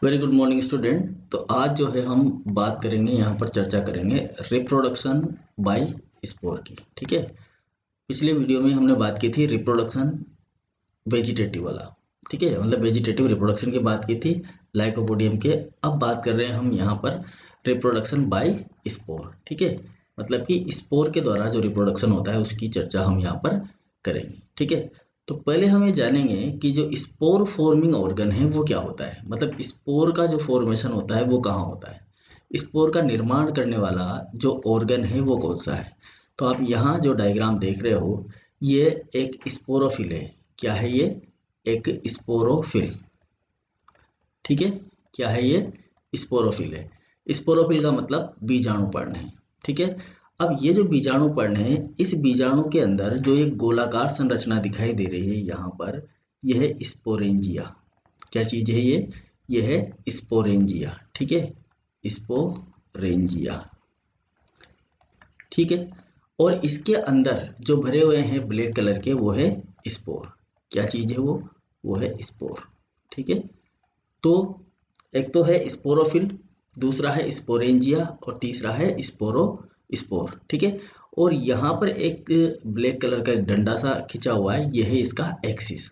Very good morning student. तो आज जो है हम बात करेंगे, यहाँ पर चर्चा करेंगे रिप्रोडक्शन बाय स्पोर की। ठीक है, पिछले वीडियो में हमने बात की थी रिप्रोडक्शन वेजिटेटिव वाला। ठीक है, मतलब वेजिटेटिव रिप्रोडक्शन की बात की थी लाइकोपोडियम के। अब बात कर रहे हैं हम यहाँ पर रिप्रोडक्शन बाय स्पोर। ठीक है, मतलब कि स्पोर के द्वारा जो रिप्रोडक्शन होता है उसकी चर्चा हम यहाँ पर करेंगे। ठीक है, तो पहले हम ये जानेंगे कि जो स्पोर फॉर्मिंग ऑर्गन है वो क्या होता है, मतलब स्पोर का जो फॉर्मेशन होता है वो कहाँ होता है, स्पोर का निर्माण करने वाला जो ऑर्गन है वो कौन सा है। तो आप यहाँ जो डायग्राम देख रहे हो ये एक स्पोरोफिल है। क्या है ये? एक स्पोरोफिल। ठीक है, क्या है ये? स्पोरोफिल है। स्पोरोफिल का मतलब बीजाणुपर्ण है। ठीक है, अब ये जो बीजाणुपर्ण है, इस बीजाणु के अंदर जो एक गोलाकार संरचना दिखाई दे रही है यहाँ पर, यह है स्पोरेंजिया। क्या चीज़ है ये? यह है स्पोरेंजिया। ठीक है, स्पोरेंजिया। ठीक है, और इसके अंदर जो भरे हुए हैं ब्लैक कलर के वो है स्पोर। क्या चीज़ है वो है स्पोर। ठीक है, तो एक तो है स्पोरोफिल, दूसरा है स्पोरेंजिया और तीसरा है स्पोर। ठीक है, और यहाँ पर एक ब्लैक कलर का एक डंडा सा खिंचा हुआ है, यह है इसका एक्सिस।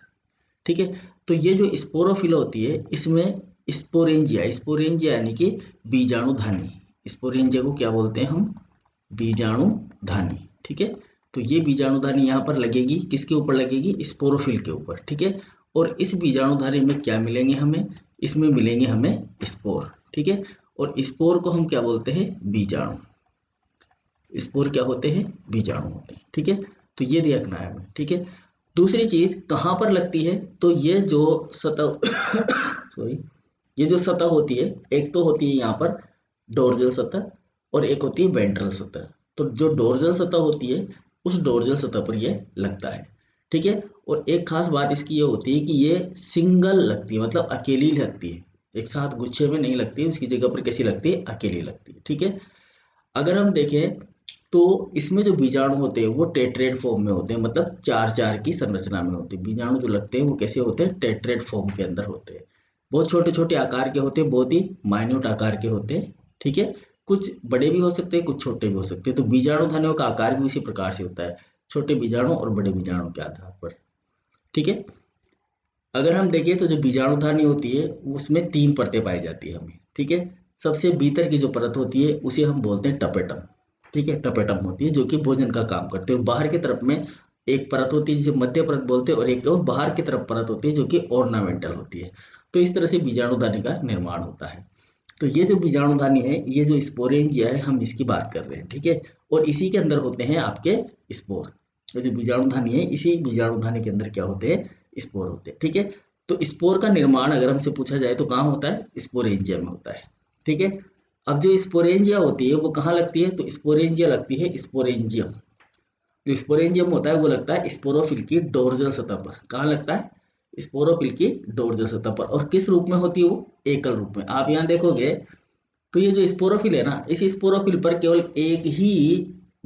ठीक है, तो ये जो स्पोरोफिल होती है इसमें स्पोरेंजिया यानी कि बीजाणुधानी। स्पोरेंजिया को क्या बोलते हैं हम? बीजाणुधानी। ठीक है, तो ये बीजाणुधानी यहाँ पर लगेगी, किसके ऊपर लगेगी? स्पोरोफिल के ऊपर। ठीक है, और इस बीजाणुधानी में क्या मिलेंगे हमें? इसमें मिलेंगे हमें स्पोर। ठीक है, और स्पोर को हम क्या बोलते हैं? बीजाणु। स्पोर क्या होते हैं? बीजाणु होते हैं। ठीक है, तो ये देखना है हमें। ठीक है, दूसरी चीज कहाँ पर लगती है, तो ये जो सतह सॉरी, ये जो सतह होती है, एक तो होती है यहाँ पर डोर्जल सतह और एक होती है वेंट्रल सतह। तो जो डोर्जल सतह होती है उस डोर्जल सतह पर ये लगता है। ठीक है, और एक खास बात इसकी ये होती है कि ये सिंगल लगती है, मतलब अकेली लगती है, एक साथ गुच्छे में नहीं लगती है। उसकी जगह पर कैसी लगती है? अकेली लगती है। ठीक है, अगर हम देखें तो इसमें जो बीजाणु होते हैं वो टेट्रेड फॉर्म में होते हैं, मतलब चार चार की संरचना में होते हैं। बीजाणु जो लगते हैं वो कैसे होते हैं? टेट्रेड फॉर्म के अंदर होते हैं। बहुत छोटे छोटे आकार के होते हैं, बहुत ही माइन्यूट आकार के होते हैं। ठीक है, कुछ बड़े भी हो सकते हैं, कुछ छोटे भी हो सकते हैं। तो बीजाणु धानियों का आकार भी उसी प्रकार से होता है, छोटे बीजाणु और बड़े बीजाणु के आधार पर। ठीक है, अगर हम देखें तो जो बीजाणुधानी होती है उसमें तीन परतें पाई जाती है हमें। ठीक है, सबसे भीतर की जो परत होती है उसे हम बोलते हैं टपेटम। ठीक है, टपेटम होती है जो कि भोजन का काम करते हैं। बाहर की तरफ में एक परत होती है जिसे मध्य परत बोलते हैं, और एक और बाहर की तरफ परत होती है जो कि ऑर्नामेंटल होती है। तो इस तरह से बीजाणुधानी का निर्माण होता है। तो ये जो बीजाणुधानी है, ये जो स्पोरेंजिया है, हम इसकी बात कर रहे हैं। ठीक है, और इसी के अंदर होते हैं आपके स्पोर। ये जो बीजाणुधानी है, इसी बीजाणुधानी के अंदर क्या होते हैं? स्पोर होते हैं। ठीक है, तो स्पोर का निर्माण अगर हमसे पूछा जाए तो कहाँ होता है? स्पोरेंजिया में होता है। ठीक है, अब जो स्पोरेंजिया होती है वो कहाँ लगती है? तो स्पोरेंजिया लगती है स्पोरेंजियम। जो स्पोरेंजियम होता है वो लगता है स्पोरोफिल की डोर्जल सतह पर। कहाँ लगता है? स्पोरोफिल की डोर्जल सतह पर। और किस रूप में होती है वो? एकल रूप में। आप यहाँ देखोगे तो ये जो स्पोरोफिल है ना, इस स्पोरोफिल पर केवल एक ही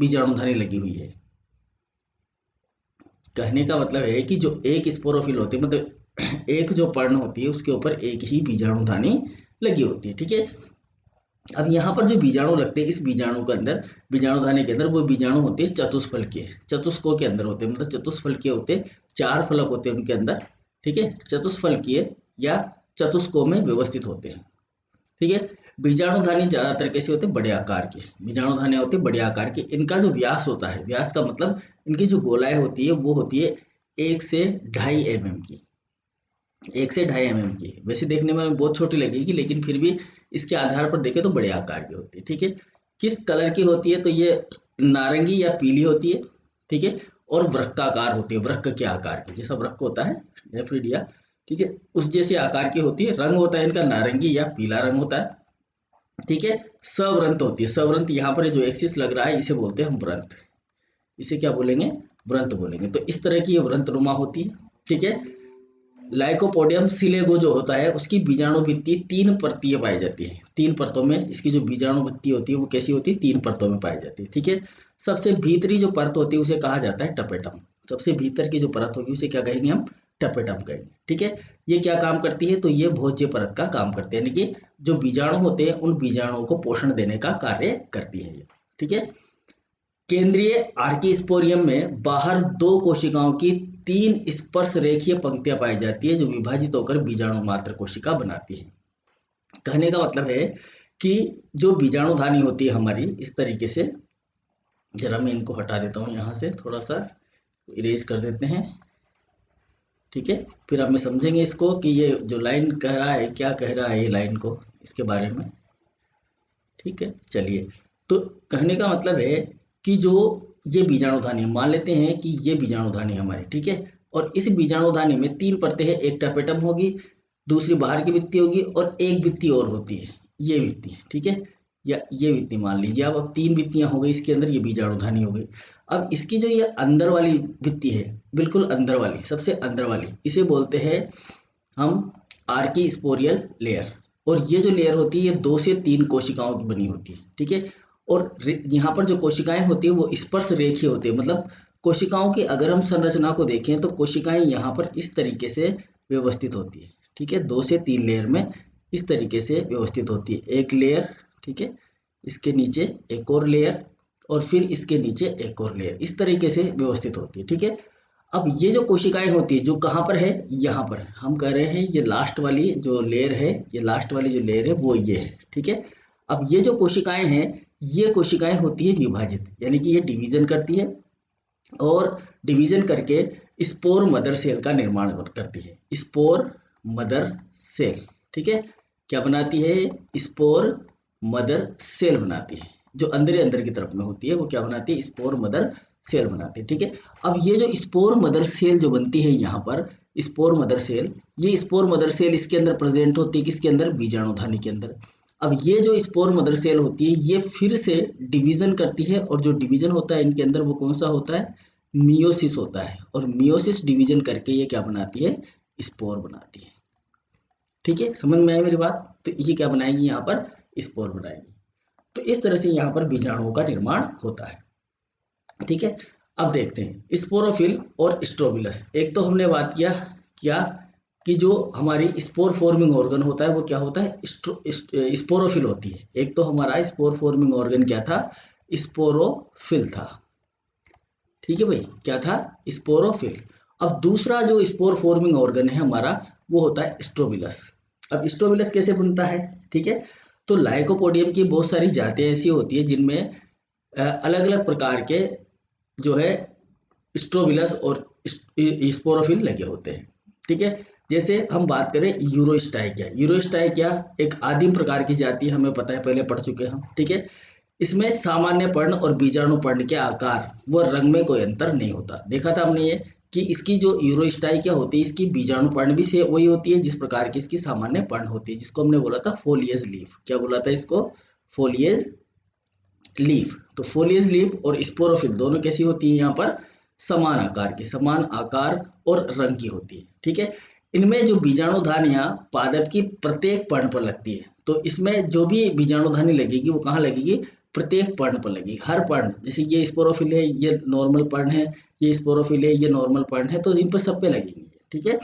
बीजाणुधानी लगी हुई है। कहने का मतलब है कि जो एक स्पोरोफिल होती है, मतलब एक जो पर्ण होती है उसके ऊपर एक ही बीजाणुधानी लगी होती है। ठीक है, अब यहाँ पर जो बीजाणु लगते हैं इस बीजाणु के अंदर, बीजाणुधानी के अंदर, वो बीजाणु होते हैं चतुष्फलकीय, चतुष्कों के अंदर होते हैं, मतलब चतुष्फलकीय होते हैं। चार फलक होते हैं उनके अंदर। ठीक है, चतुष्फलकीय या चतुष्कों में व्यवस्थित होते हैं। ठीक है, बीजाणुधानी ज्यादातर कैसे होते हैं? बड़े आकार के बीजाणुधानी होते हैं, बड़े आकार के। इनका जो व्यास होता है, व्यास का मतलब इनकी जो गोलाई होती है वो होती है 1 से 2.5 mm की। 1 से 2.5 mm की वैसे देखने में बहुत छोटी लगेगी, लेकिन फिर भी इसके आधार पर देखें तो बड़े आकार की होती है। ठीक है, किस कलर की होती है? तो ये नारंगी या पीली होती है। ठीक है, और वृक्काकार होती है, वृक्क के आकार की, जैसा वृक्क होता है नेफ्रिडिया। ठीक है, उस जैसे आकार की होती है। रंग होता है इनका नारंगी या पीला रंग होता है। ठीक है, सवृंत होती है। सवृंत यहाँ पर जो एक्सिस लग रहा है इसे बोलते हैं हम व्रंत। इसे क्या बोलेंगे? व्रंत बोलेंगे। तो इस तरह की ये व्रंतनुमा होती है। ठीक है, लाइकोपोडियम सिलेगो जो होता है उसकी बीजाणु भित्ति 3 परतीय पाई जाती है। 3 परतों में इसकी जो बीजाणु भित्ति होती है वो कैसी होती है? 3 परतों में पाई जाती है। ठीक है, सबसे भीतरी जो परत होती है उसे कहा जाता है टपेटम। सबसे भीतर की जो परत होगी उसे क्या कहेंगे हम? टपेटम कहेंगे। ठीक है, ये क्या काम करती है, तो ये भोज्य परत का काम करते हैं, यानी कि जो बीजाणु होते हैं उन बीजाणुओं को पोषण देने का कार्य करती है ये। ठीक है, केंद्रीय आर्किस्पोरियम में बाहर दो कोशिकाओं की तीन स्पर्श रेखीय पंक्तियां पाई जाती है जो विभाजित होकर बीजाणु मात्र कोशिका बनाती है। कहने का मतलब है कि जो बीजाणुधानी होती है हमारी, इस तरीके से, जरा मैं इनको हटा देता हूँ यहाँ से, थोड़ा सा इरेज कर देते हैं। ठीक है, फिर आप में समझेंगे इसको कि ये जो लाइन कह रहा है क्या कह रहा है ये लाइन को, इसके बारे में। ठीक है, चलिए, तो कहने का मतलब है कि जो ये बीजाणुधानी, मान लेते हैं कि ये बीजाणुधानी हमारी, ठीक है, और इस बीजाणुधानी में तीन परतें हैं, एक टपेटम होगी, दूसरी बाहर की भित्ति होगी और एक भित्ति और होती है, ये भित्ति। ठीक है, या ये भित्ति मान लीजिए अब तीन भित्तियां हो गई इसके अंदर, ये बीजाणुधानी हो गई। अब इसकी जो ये अंदर वाली भित्ति है, बिल्कुल अंदर वाली, सबसे अंदर वाली, इसे बोलते हैं हम आर्की स्पोरियल लेयर। और ये जो लेयर होती है ये 2 से 3 कोशिकाओं की बनी होती है। ठीक है, और यहाँ पर जो कोशिकाएं होती है वो स्पर्श रेखीय होती है, मतलब कोशिकाओं की अगर हम संरचना को देखें तो कोशिकाएं यहाँ पर इस तरीके से व्यवस्थित होती है। ठीक है, 2 से 3 लेयर में इस तरीके से व्यवस्थित होती है, एक लेयर, ठीक है, इसके नीचे एक और लेयर और फिर इसके नीचे एक और लेयर, इस तरीके से व्यवस्थित होती है। ठीक है, अब ये जो कोशिकाएं होती है जो कहाँ पर है, यहाँ पर हम कह रहे हैं ये लास्ट वाली जो लेयर है, ये लास्ट वाली जो लेयर है वो ये है। ठीक है, अब ये जो कोशिकाएं हैं ये कोशिकाएं होती है विभाजित, यानी कि ये डिवीजन करती है और डिवीजन करके स्पोर मदर सेल का निर्माण करती है, स्पोर मदर सेल। ठीक है, क्या बनाती है, स्पोर मदर सेल बनाती है, जो अंदर अंदर की तरफ में होती है वो क्या बनाती है, स्पोर मदर सेल बनाती है। ठीक है, अब ये जो स्पोर मदर सेल जो बनती है यहाँ पर, स्पोर मदर सेल, ये स्पोर मदर सेल इसके अंदर प्रेजेंट होती है, किसके अंदर, बीजाणुधानी के अंदर। अब ये जो स्पोर मदर सेल होती है ये फिर से डिवीजन करती है और जो डिवीजन होता है इनके अंदर वो कौन सा होता है, मियोसिस होता है, और मियोसिस डिवीजन करके ये क्या बनाती है, स्पोर बनाती है। ठीक है, समझ में आई मेरी बात, तो ये क्या बनाएगी यहाँ पर, स्पोर बनाएगी। तो इस तरह से यहाँ पर बीजाणुओं का निर्माण होता है। ठीक है, अब देखते हैं स्पोरोफिल और स्ट्रोबिलस। एक तो हमने बात किया क्या कि जो हमारी स्पोर फॉर्मिंग ऑर्गन होता है वो क्या होता है, स्पोरोफिल होती है। एक तो हमारा स्पोर फॉर्मिंग ऑर्गन क्या था, स्पोरोफिल था। ठीक है भाई, क्या था, स्पोरोफिल। अब दूसरा जो स्पोर फॉर्मिंग ऑर्गन है हमारा वो होता है स्ट्रोबिलस। अब स्ट्रोबिलस कैसे बनता है, ठीक है, तो लाइकोपोडियम की बहुत सारी जातियां ऐसी होती है जिनमें अलग अलग प्रकार के जो है स्ट्रोबिलस और स्पोरोफिल लगे होते हैं। ठीक है, जैसे हम बात करें यूरोस्टाइकिया, यूरोस्टाइकिया एक आदिम प्रकार की जाति है, हमें पता है, पहले पढ़ चुके हैं हम। ठीक है, इसमें सामान्य पर्ण और बीजाणु पर्ण के आकार व रंग में कोई अंतर नहीं होता। देखा था हमने ये कि इसकी जो यूरोस्टाइकिया होती है इसकी बीजाणु पर्ण भी से वही होती है जिस प्रकार की इसकी सामान्य पर्ण होती है, जिसको हमने बोला था फोलियज लीफ। क्या बोला था इसको, फोलियज लीफ। तो फोलियज लीफ और स्पोरोफिल दोनों कैसी होती है, यहाँ पर समान आकार की, समान आकार और रंग की होती है। ठीक है, इनमें जो बीजाणुधानियां पादप की प्रत्येक पर्ण पर लगती है, तो इसमें जो भी बीजाणुधानी लगेगी वो कहाँ लगेगी, प्रत्येक पर्ण पर लगेगी, हर पर्ण, जैसे ये स्पोरोफिल है ये नॉर्मल पर्ण है, ये स्पोरोफिल है ये नॉर्मल पर्ण है, तो इन पर सब पे लगेंगी। ठीक है,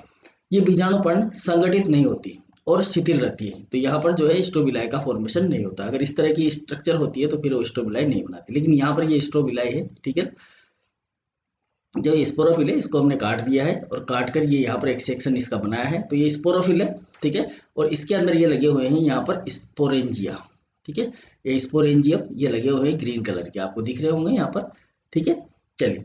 ये बीजाणु पर्ण संगठित नहीं होती और शिथिल रहती है, तो यहाँ पर जो है स्ट्रोबिलाई का फॉर्मेशन नहीं होता। अगर इस तरह की स्ट्रक्चर होती है तो फिर वो स्ट्रोबिलाई नहीं बनाती, लेकिन यहाँ पर ये स्ट्रोबिलाई है। ठीक है, जो स्पोरोफिल है इसको हमने काट दिया है और काट कर ये यहाँ पर एक सेक्शन इसका बनाया है, तो ये स्पोरोफिल है। ठीक है, और इसके अंदर ये लगे हुए हैं यहाँ पर स्पोरेंजिया। ठीक है, ये स्पोरेंजियम ये लगे हुए हैं ग्रीन कलर के, आपको दिख रहे होंगे यहाँ पर। ठीक है, चलिए,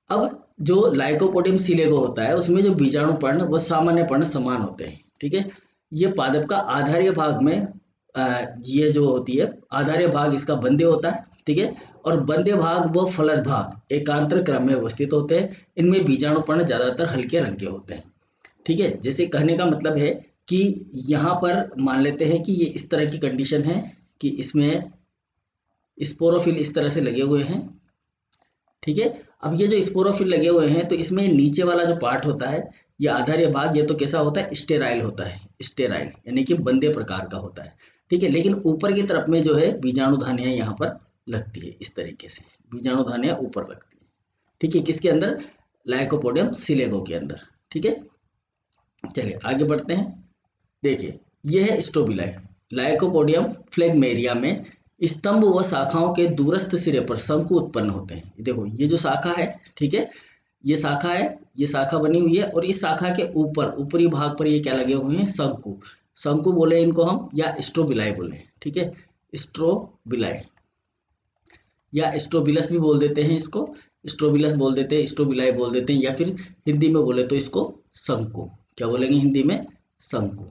अब जो लाइकोपोडियम सिलेगो होता है उसमें जो बीजाणु पर्ण व सामान्य पर्ण समान होते हैं। ठीक है, ये पादप का आधार्य भाग में ये जो होती है आधार्य भाग इसका बंध्य होता है। ठीक है, और बंध्य भाग व फलद भाग एकांतर क्रम में अवस्थित होते हैं। इनमें बीजाणु पर्ण ज्यादातर हल्के रंग के होते हैं। ठीक है, जैसे कहने का मतलब है कि यहाँ पर मान लेते हैं कि ये इस तरह की कंडीशन है कि इसमें स्पोरोफिल इस तरह से लगे हुए हैं। ठीक है, अब ये जो स्पोरोफिल लगे हुए हैं तो इसमें नीचे वाला जो पार्ट होता है ये आधार्य भाग, ये तो कैसा होता है, स्टेराइल होता है, स्टेराइल यानी कि बंदे प्रकार का होता है। ठीक है, लेकिन ऊपर की तरफ में जो है बीजाणुधानियां यहाँ पर लगती है, इस तरीके से बीजाणुधानियां ऊपर लगती है। ठीक है, किसके अंदर, लाइकोपोडियम सिलेगो के अंदर। ठीक है, चलिए आगे बढ़ते हैं। देखिए यह है स्ट्रोबिलाई। लाइकोपोडियम फ्लेगमेरिया में स्तंभ व शाखाओं के दूरस्थ सिरे पर शंकु उत्पन्न होते हैं। देखो ये जो शाखा है, ठीक है, ये शाखा है, ये शाखा बनी हुई है, और इस शाखा के ऊपर ऊपरी भाग पर ये क्या लगे हुए हैं, शंकु। शंकु बोले इनको हम, या स्ट्रोबिलाई बोले, ठीक है, स्ट्रोबिलाई या स्ट्रोबिलस भी बोल देते हैं इसको, स्ट्रोबिलस बोल देते हैं, स्ट्रोबिलाई बोल देते हैं, या फिर हिंदी में बोले तो इसको शंकु। क्या बोलेंगे हिंदी में, शंकु,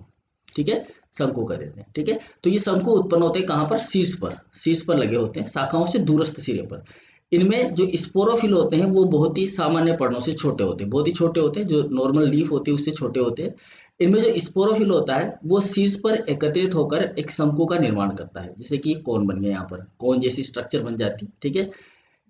ठीक है, शंकु कह देते हैं, ठीक है। तो ये शंकु उत्पन्न होते हैं कहाँ पर, शीर्ष पर, शीर्ष पर लगे होते हैं, शाखाओं से दूरस्थ सिरे पर। इनमें जो स्पोरोफिल होते हैं वो बहुत ही सामान्य पर्णों से छोटे होते हैं, बहुत ही छोटे होते हैं, जो नॉर्मल लीफ होती है उससे छोटे होते हैं। इनमें जो स्पोरोफिल होता है वो शीर्ष पर एकत्रित होकर एक शंकु का निर्माण करता है, जैसे कि कौन बन गया, यहाँ पर कौन जैसी स्ट्रक्चर बन जाती है, ठीक है।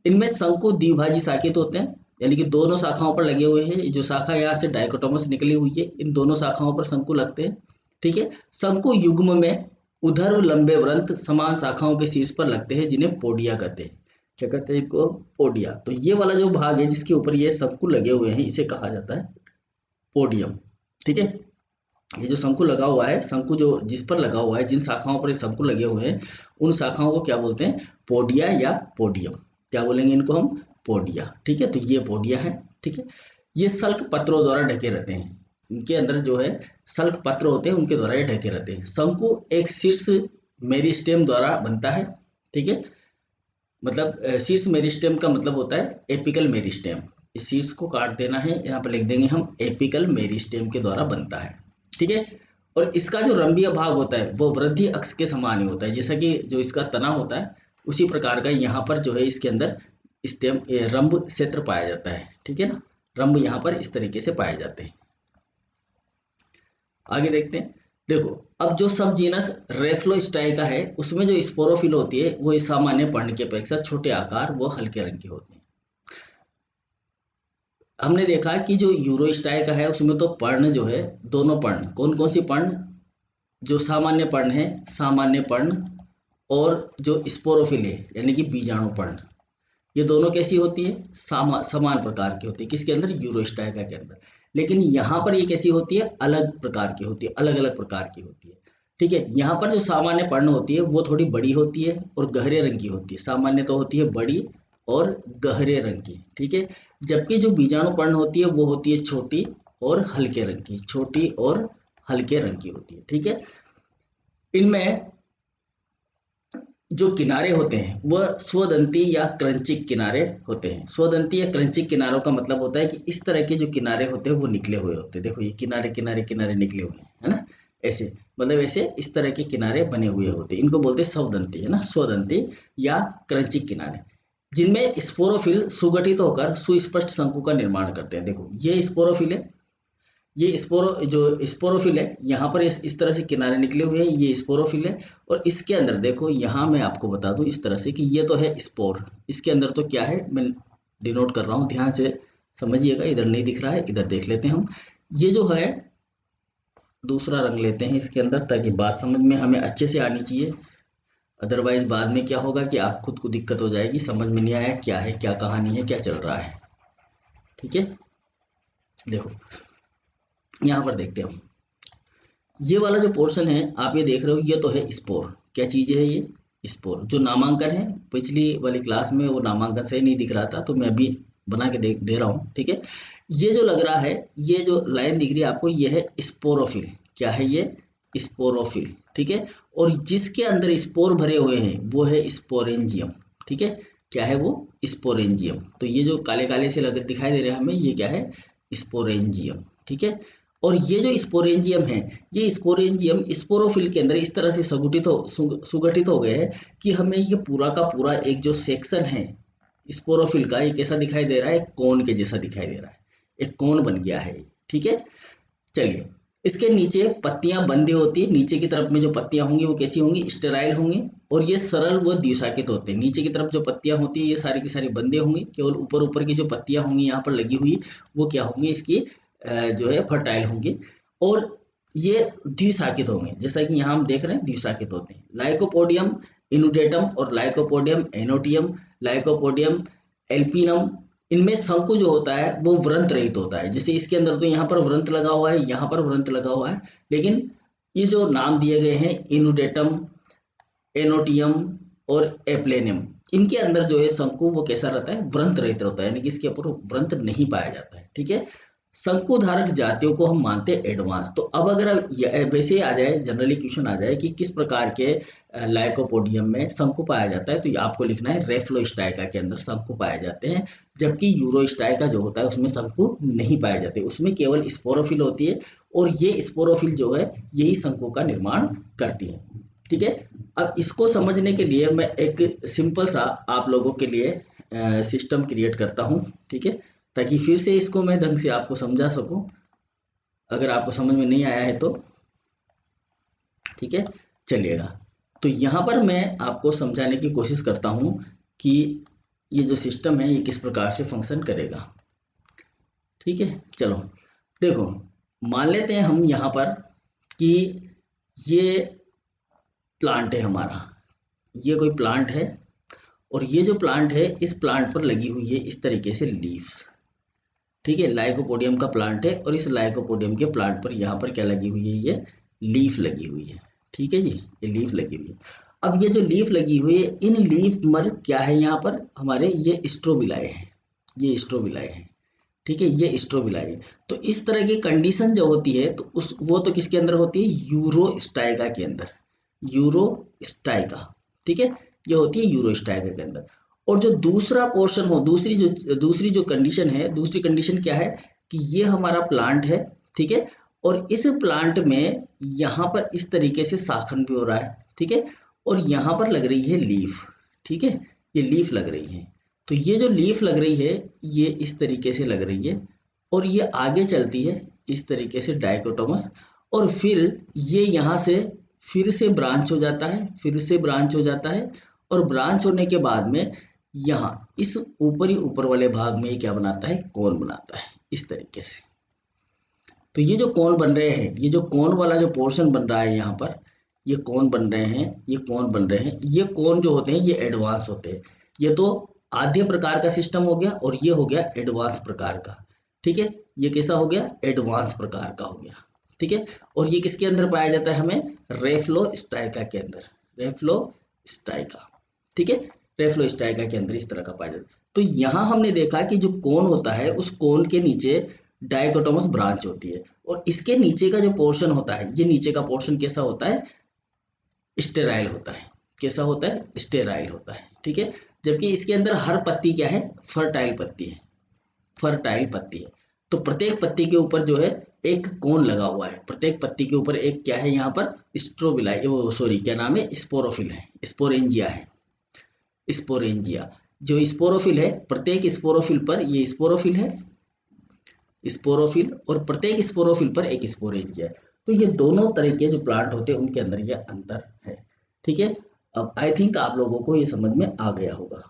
इनमें शंकु द्विभाजी शाखित होते हैं, यानी कि दोनों शाखाओं पर लगे हुए हैं। जो शाखा यहाँ से डाइकोटोमस निकली हुई है, इन दोनों शाखाओं पर शंकु लगते हैं, ठीक है। शंकु युग्म में उधर्व लंबे वृंत समान शाखाओं के शीर्ष पर लगते हैं, जिन्हें पोडिया कहते हैं। क्या कहते हैं इनको, पोडिया। तो ये वाला जो भाग है जिसके ऊपर ये शंकु लगे हुए हैं, इसे कहा जाता है पोडियम, ठीक है। ये जो शंकु लगा हुआ है, शंकु जो जिस पर लगा हुआ है, जिन शाखाओं पर ये शंकु लगे हुए हैं, उन शाखाओं को क्या बोलते हैं, पोडिया या पोडियम। क्या बोलेंगे इनको हम, पोडिया, ठीक है। तो ये पोडिया है, ठीक है। ये सल्क पत्रों द्वारा ढके रहते हैं, इनके अंदर जो है सल्क पत्र होते हैं, उनके द्वारा ये ढके रहते हैं। शंकु एक शीर्ष मेरिस्टेम द्वारा बनता है, ठीक है। मतलब शीर्ष मेरिस्टेम का मतलब होता है एपिकल मेरिस्टेम। इस शीर्ष को काट देना है, यहाँ पर लिख देंगे हम, एपिकल मेरिस्टेम के द्वारा बनता है, ठीक है। और इसका जो रंभीय भाग होता है वो वृद्धि अक्ष के समान ही होता है, जैसा कि जो इसका तना होता है उसी प्रकार का यहाँ पर जो है इसके अंदर स्टेम रंभ क्षेत्र पाया जाता है, ठीक है ना। रंभ यहाँ पर इस तरीके से पाए जाते हैं। आगे देखते हैं। देखो अब जो सब जीनस रेफ्लोस्टाई का है उसमें जो स्पोरोफिल होती है वो सामान्य पर्ण की अपेक्षा छोटे आकार व हल्के रंग की होती है। हमने देखा कि जो यूरोस्टाई का है उसमें तो पर्ण जो है, दोनों पर्ण, कौन कौन सी पर्ण, जो सामान्य पर्ण है, सामान्य पर्ण, और जो स्पोरोफिल है यानी कि बीजाणु पर्ण, ये दोनों कैसी होती है, समान प्रकार की होती है, किसके अंदर, यूरोस्टाइका के अंदर। लेकिन यहाँ पर ये कैसी होती है, अलग प्रकार की होती है, अलग अलग प्रकार की होती है, ठीक है। यहाँ पर जो सामान्य पर्ण होती है वो थोड़ी बड़ी होती है और गहरे रंग की होती है। सामान्य तो होती है बड़ी और गहरे रंग की, ठीक है। जबकि जो बीजाणु पर्ण होती है वो होती है छोटी और हल्के रंग की, छोटी और हल्के रंग की होती है, ठीक है। इनमें जो किनारे होते हैं वह स्वदंती या क्रंचिक किनारे होते हैं। स्वदंती या क्रंचिक किनारों का मतलब होता है कि इस तरह के जो किनारे होते हैं वो निकले हुए होते हैं। देखो ये किनारे किनारे किनारे निकले हुए हैं, है ना, ऐसे, मतलब ऐसे इस तरह के किनारे बने हुए होते हैं, इनको बोलते हैं स्वदंती, है ना, स्वदंती या क्रंचिक किनारे, जिनमें स्पोरोफिल सुगठित होकर सुस्पष्ट शंकु का निर्माण करते हैं। देखो ये स्पोरोफिल है, ये जो स्पोरोफिल है यहाँ पर इस तरह से किनारे निकले हुए हैं, ये स्पोरोफिल है। और इसके अंदर देखो, यहाँ मैं आपको बता दूं इस तरह से कि ये तो है स्पोर, इसके अंदर तो क्या है, मैं डिनोट कर रहा हूँ, ध्यान से समझिएगा। इधर नहीं दिख रहा है, इधर देख लेते हैं हम। ये जो है दूसरा रंग लेते हैं इसके अंदर, ताकि बात समझ में हमें अच्छे से आनी चाहिए। अदरवाइज बाद में क्या होगा कि आप खुद को दिक्कत हो जाएगी, समझ में नहीं आया क्या है, क्या कहानी है, क्या चल रहा है, ठीक है। देखो यहाँ पर देखते हैं हम, ये वाला जो पोर्शन है आप ये देख रहे हो, ये तो है स्पोर। क्या चीज़ है ये, स्पोर। जो नामांकन है पिछली वाली क्लास में वो नामांकन सही नहीं दिख रहा था, तो मैं अभी बना के दे रहा हूँ, ठीक है। ये जो लग रहा है, ये जो लाइन दिख रही है आपको, ये है स्पोरोफिल। क्या है ये, स्पोरोफिल, ठीक है। और जिसके अंदर स्पोर भरे हुए हैं वो है स्पोरेंजियम, ठीक है। क्या है वो, स्पोरेंजियम। तो ये जो काले काले से लग दिखाई दे रहे हैं हमें, ये क्या है, स्पोरेंजियम, ठीक है। और ये जो स्पोरेंजियम है, ये स्पोरेंजियम स्पोरोफिल के अंदर इस तरह से सुगठित हो गए हैं कि हमें ये पूरा का पूरा एक जो सेक्शन है स्पोरोफिल का, ये कैसा दिखाई दे रहा है, कोन के जैसा दिखाई दे रहा है, एक कोन बन गया है, ठीक है। चलिए, इसके नीचे पत्तियां बंदी होती है, नीचे की तरफ में जो पत्तियां होंगी वो कैसी होंगी, स्टेराइल होंगी, और ये सरल व द्विशाखित होते हैं। नीचे की तरफ जो पत्तियां होती है ये सारी की सारी बंदे होंगी, केवल ऊपर ऊपर की जो पत्तियां होंगी यहाँ पर लगी हुई, वो क्या होंगी, इसकी जो है फर्टाइल होंगी, और ये द्विशाखित होंगे, जैसा कि यहाँ हम देख रहे हैं द्विशाखित होते हैं। लाइकोपोडियम इनुडेटम और लाइकोपोडियम एनोटियम, लाइकोपोडियम एल्पिनम, इनमें शंकु जो होता है वो वृंत रहित होता है। जैसे इसके अंदर तो यहाँ पर वृंत लगा हुआ है, यहाँ पर वृंत लगा हुआ है, लेकिन ये जो नाम दिए गए हैं इनुडेटम, एनोटियम और एप्लेनियम, इनके अंदर जो है शंकु वो कैसा रहता है, व्रंत रहित होता है, यानी कि इसके ऊपर व्रंत नहीं पाया जाता है। ठीक है, शंकुधारक जातियों को हम मानते हैं एडवांस। तो अब अगर वैसे ही आ जाए, जनरली क्वेश्चन आ जाए कि किस प्रकार के लाइकोपोडियम में शंकु पाया जाता है, तो ये आपको लिखना है रेफ्लोस्टाइका के अंदर शंकु पाए जाते हैं, जबकि यूरोस्टाइका जो होता है उसमें शंकु नहीं पाए जाते, उसमें केवल स्पोरोफिल होती है, और ये स्पोरोफिल जो है यही शंकु का निर्माण करती है। ठीक है, अब इसको समझने के लिए मैं एक सिंपल सा आप लोगों के लिए सिस्टम क्रिएट करता हूँ। ठीक है, ताकि फिर से इसको मैं ढंग से आपको समझा सकूं, अगर आपको समझ में नहीं आया है तो। ठीक है, चलिएगा। तो यहाँ पर मैं आपको समझाने की कोशिश करता हूँ कि ये जो सिस्टम है ये किस प्रकार से फंक्शन करेगा। ठीक है, चलो देखो, मान लेते हैं हम यहाँ पर कि ये प्लांट है हमारा, ये कोई प्लांट है, और ये जो प्लांट है इस प्लांट पर लगी हुई है इस तरीके से लीव्स। ठीक है, लाइकोपोडियम का प्लांट है, और इस लाइकोपोडियम के प्लांट पर यहाँ पर क्या लगी हुई है, ये लीफ लगी हुई है। ठीक है जी, ये लीफ लगी हुई है। अब ये जो लीफ लगी हुई है, इन लीफ पर क्या है, यहाँ पर हमारे ये स्ट्रोबिलाई है, ये स्ट्रोबिलाई है। ठीक है, ये स्ट्रोबिलाई है। तो इस तरह की कंडीशन जो होती है तो उस वो तो किसके अंदर होती है, यूरोस्टाइका के अंदर, यूरोस्टाइका। ठीक है, ये होती है यूरोस्टाइका के अंदर। और जो दूसरा पोर्शन हो, दूसरी जो कंडीशन है, दूसरी कंडीशन क्या है कि ये हमारा प्लांट है। ठीक है, और इस प्लांट में यहाँ पर इस तरीके से शाखन भी हो रहा है। ठीक है, और यहाँ पर लग रही है लीफ। ठीक है, ये लीफ लग रही है। तो ये जो लीफ लग रही है ये इस तरीके से लग रही है, और ये आगे चलती है इस तरीके से डाइकोटोमस, और फिर ये यहाँ से फिर से ब्रांच हो जाता है, फिर से ब्रांच हो जाता है, और ब्रांच होने के बाद में यहाँ इस ऊपर वाले भाग में क्या बनाता है, कोन बनाता है इस तरीके से। तो ये जो कोन बन रहे हैं, ये जो कोन वाला जो पोर्शन बन रहा है यहाँ पर, ये कोन बन रहे हैं, ये कोन बन रहे हैं। ये कोन जो होते हैं ये एडवांस होते हैं। ये तो आद्य प्रकार का सिस्टम हो गया, और ये हो गया एडवांस प्रकार का। ठीक है, ये कैसा हो गया, एडवांस प्रकार का हो गया। ठीक है, और ये किसके अंदर पाया जाता है, हमें रेफ्लोस्टाइका के अंदर, रेफ्लोस्टाइका। ठीक है, रेफ्लोस्टाइका के अंदर इस तरह का पाया जाता है। तो यहाँ हमने देखा कि जो कोन होता है उस कोन के नीचे डाइकोटोमस ब्रांच होती है, और इसके नीचे का जो पोर्शन होता है, ये नीचे का पोर्शन कैसा होता है, स्टेराइल होता है। कैसा होता है, स्टेराइल होता है। ठीक है, जबकि इसके अंदर हर पत्ती क्या है, फर्टाइल पत्ती है, फर्टाइल पत्ती है। तो प्रत्येक पत्ती के ऊपर जो है एक कोन लगा हुआ है, प्रत्येक पत्ती के ऊपर एक क्या है, यहाँ पर स्ट्रोबिलाई, वो सॉरी क्या नाम है, स्पोरोफिल है, स्पोरेंजिया है, स्पोरेंजिया। जो स्पोरोफिल है, प्रत्येक स्पोरोफिल पर, ये स्पोरोफिल है, स्पोरोफिल, और प्रत्येक स्पोरोफिल पर एक स्पोरेंजिया। तो ये दोनों तरह के जो प्लांट होते हैं उनके अंदर ये अंतर है। ठीक है, अब आई थिंक आप लोगों को ये समझ में आ गया होगा।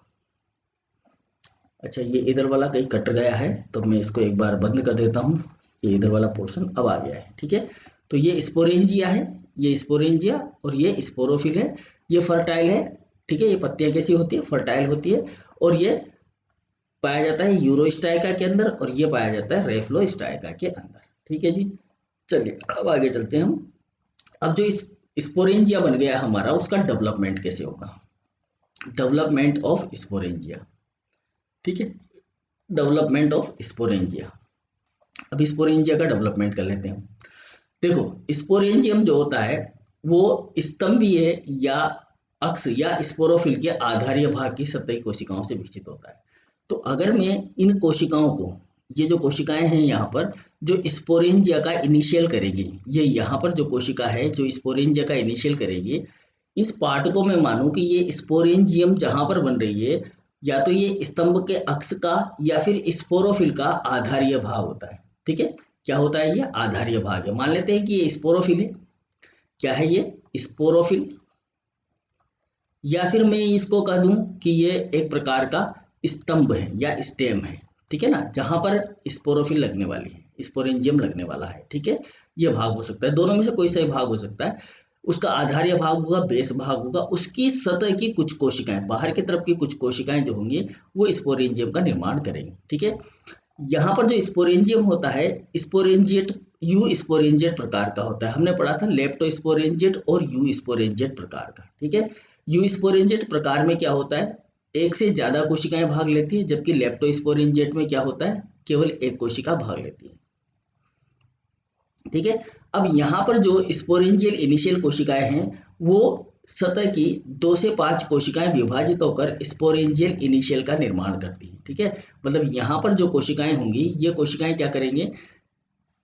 अच्छा, ये इधर वाला कहीं कट गया है, तो मैं इसको एक बार बंद कर देता हूँ। ये इधर वाला पोर्शन अब आ गया है। ठीक है, तो ये स्पोरेंजिया है, ये स्पोरेंजिया, और ये स्पोरोफिल है, ये फर्टाइल है। ठीक है, ये पत्तियां कैसी होती है, फर्टाइल होती है, और ये पाया जाता है यूरोस्टाइका के अंदर, और ये पाया जाता है रेफ्लोस्टाइका के अंदर। ठीक है जी, चलिए अब आगे चलते हैं हम। अब जो इस स्पोरेंजिया बन गया हमारा, उसका डेवलपमेंट कैसे होगा, डेवलपमेंट ऑफ स्पोरेंजिया। ठीक है, डेवलपमेंट ऑफ स्पोरेंजिया। अब स्पोरेंजिया का डेवलपमेंट कर लेते हैं। देखो, स्पोरेंजियम जो होता है वो स्तंभीय या अक्ष या स्पोरोफिल के आधारीय भाग की सतही कोशिकाओं से विकसित होता है। तो अगर मैं इन कोशिकाओं को, ये जो कोशिकाएं हैं यहाँ पर जो स्पोरेंजिया का इनिशियल करेगी, ये यहाँ पर जो कोशिका है जो स्पोरेंजिया का इनिशियल करेगी, इस पार्ट को मैं मानूं कि ये स्पोरेंजियम जहां पर बन रही है, या तो ये स्तंभ के अक्ष का या फिर स्पोरोफिल का आधारीय भाग होता है। ठीक है, क्या होता है, ये आधारीय भाग है। मान लेते हैं कि ये स्पोरोफिल है, क्या है ये, स्पोरोफिल, या फिर मैं इसको कह दूं कि ये एक प्रकार का स्तंभ है या स्टेम है। ठीक है ना, जहां पर स्पोरोफिल लगने वाली है, स्पोरेंजियम लगने वाला है। ठीक है, ये भाग हो सकता है, दोनों में से कोई सा भाग हो सकता है। उसका आधारीय भाग होगा, बेस भाग होगा, उसकी सतह की कुछ कोशिकाएं, बाहर की तरफ की कुछ कोशिकाएं जो होंगी वो स्पोरेंजियम का निर्माण करेंगी। ठीक है, यहाँ पर जो स्पोरेंजियम होता है, स्पोरेंजिएट यू स्पोरेंजिएट प्रकार का होता है। हमने पढ़ा था लेप्टोस्पोरेंजिएट और यू स्पोरेंजिएट प्रकार का। ठीक है, यू स्पोरेंजिएट प्रकार में क्या होता है, एक से ज्यादा कोशिकाएं भाग लेती है, जबकि लेप्टोस्पोरेंजिएट में क्या होता है, केवल एक कोशिका भाग लेती है। ठीक है, अब यहाँ पर जो स्पोरेंजियल इनिशियल कोशिकाएं हैं वो सतह की 2 से 5 कोशिकाएं विभाजित होकर स्पोरेंजियल इनिशियल का निर्माण करती हैं। ठीक है, मतलब यहाँ पर जो कोशिकाएं होंगी ये कोशिकाएं क्या करेंगे,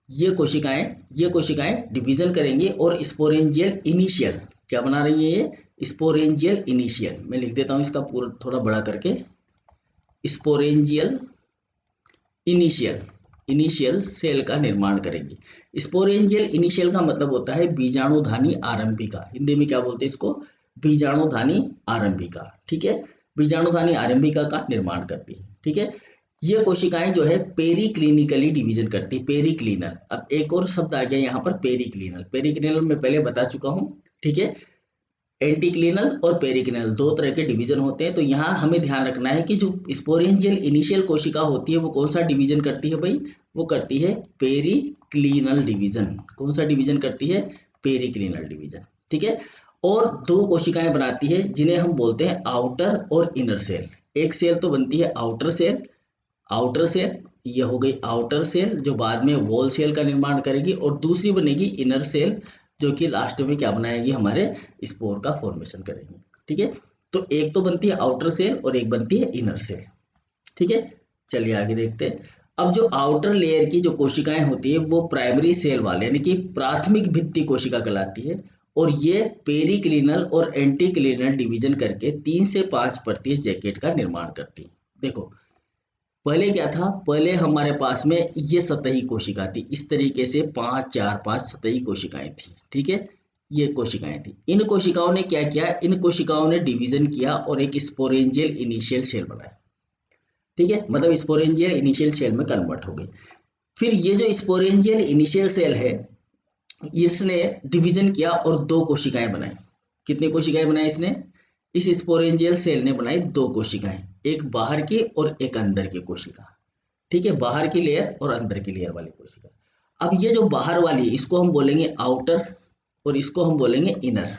ये कोशिकाएं डिवीजन करेंगे और स्पोरेंजियल इनिशियल क्या बना रही है, ये स्पोरेंजियल इनिशियल। मैं लिख देता हूँ इसका पूरा थोड़ा बड़ा करके, स्पोरेंजियल इनिशियल इनिशियल सेल का निर्माण करेंगी। स्पोरेंजियल इनिशियल का मतलब होता है बीजाणुधानी आरंभिका, हिंदी में क्या बोलते हैं इसको, बीजाणुधानी आरंभिका। ठीक है, बीजाणुधानी आरंभिका का निर्माण करती है। ठीक है, ये कोशिकाएं जो है पेरिक्लिनिकली डिवीजन करती है, पेरिक्लिनल। अब एक और शब्द आ गया यहाँ पर, पेरिक्लिनल। पेरिक्लिनल मैं पहले बता चुका हूँ। ठीक है, एंटीक्लिनल और पेरिक्लिनल 2 तरह के डिवीजन होते हैं। तो यहाँ हमें ध्यान रखना है कि जो स्पोरेंजियल इनिशियल कोशिका होती है वो कौन सा डिवीजन करती है भाई, वो करती है पेरिक्लिनल डिवीजन। कौन सा डिवीजन करती है, पेरिक्लिनल डिवीजन। ठीक है, और 2 कोशिकाएं बनाती है जिन्हें हम बोलते हैं आउटर और इनर सेल। एक सेल तो बनती है आउटर सेल, आउटर सेल ये हो गई आउटर सेल जो बाद में वॉल सेल का निर्माण करेगी, और दूसरी बनेगी इनर सेल जो कि लास्ट में क्या बनाएगी, हमारे स्पोर का फॉर्मेशन करेगी। ठीक है, तो एक तो बनती है आउटर सेल और एक बनती है इनर सेल। ठीक है, चलिए आगे देखते हैं। अब जो आउटर लेयर की जो कोशिकाएं होती है वो प्राइमरी सेल वाले यानी कि प्राथमिक भित्ति कोशिका कहलाती है, और ये पेरिक्लिनल और एंटीक्लिनल डिवीजन करके 3 से 5 परतीय जैकेट का निर्माण करती है। देखो पहले क्या था, पहले हमारे पास में ये सतही कोशिका थी, इस तरीके से 5 सतही कोशिकाएं थी। ठीक है, ये कोशिकाएं थी। इन कोशिकाओं ने क्या किया, इन कोशिकाओं ने डिवीजन किया और एक स्पोरेंजियल इनिशियल सेल बनाया। ठीक है, मतलब स्पोरेंजियल इनिशियल सेल में कन्वर्ट हो गई। फिर ये जो स्पोरेंजियल इनिशियल सेल है इसने डिवीजन किया और 2 कोशिकाएं बनाई। कितनी कोशिकाएं बनाई इसने, इस स्पोरेंजियल सेल ने बनाई 2 कोशिकाएं, एक बाहर की और एक अंदर की कोशिका। ठीक है, बाहर की लेयर और अंदर की लेयर वाली कोशिका। अब ये जो बाहर वाली इसको हम बोलेंगे आउटर और इसको हम बोलेंगे इनर।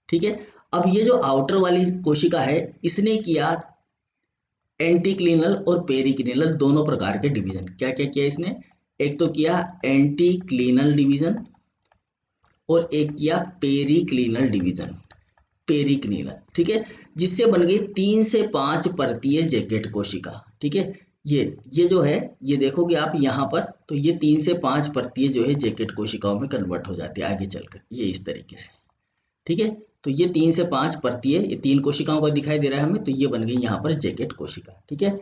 ठीक है, अब ये जो आउटर वाली कोशिका है इसने किया एंटीक्लिनल और पेरिक्लिनल दोनों प्रकार के डिवीजन। क्या क्या किया इसने, एक तो किया एंटीक्लिनल डिवीजन और एक किया पेरिक्लिनल डिवीजन, पेरिक्लिनल। ठीक है, जिससे बन गई 3 से 5 परतीय जैकेट कोशिका। ठीक है, ये जो है ये देखोगे आप यहाँ पर, तो ये 3 से 5 परतीय जो है जैकेट कोशिकाओं में कन्वर्ट हो जाती है आगे चलकर, ये इस तरीके से। ठीक है, तो ये 3 से 5 परतीय, ये 3 कोशिकाओं का दिखाई दे रहा है हमें, तो ये बन गई यहाँ पर जैकेट कोशिका। ठीक है,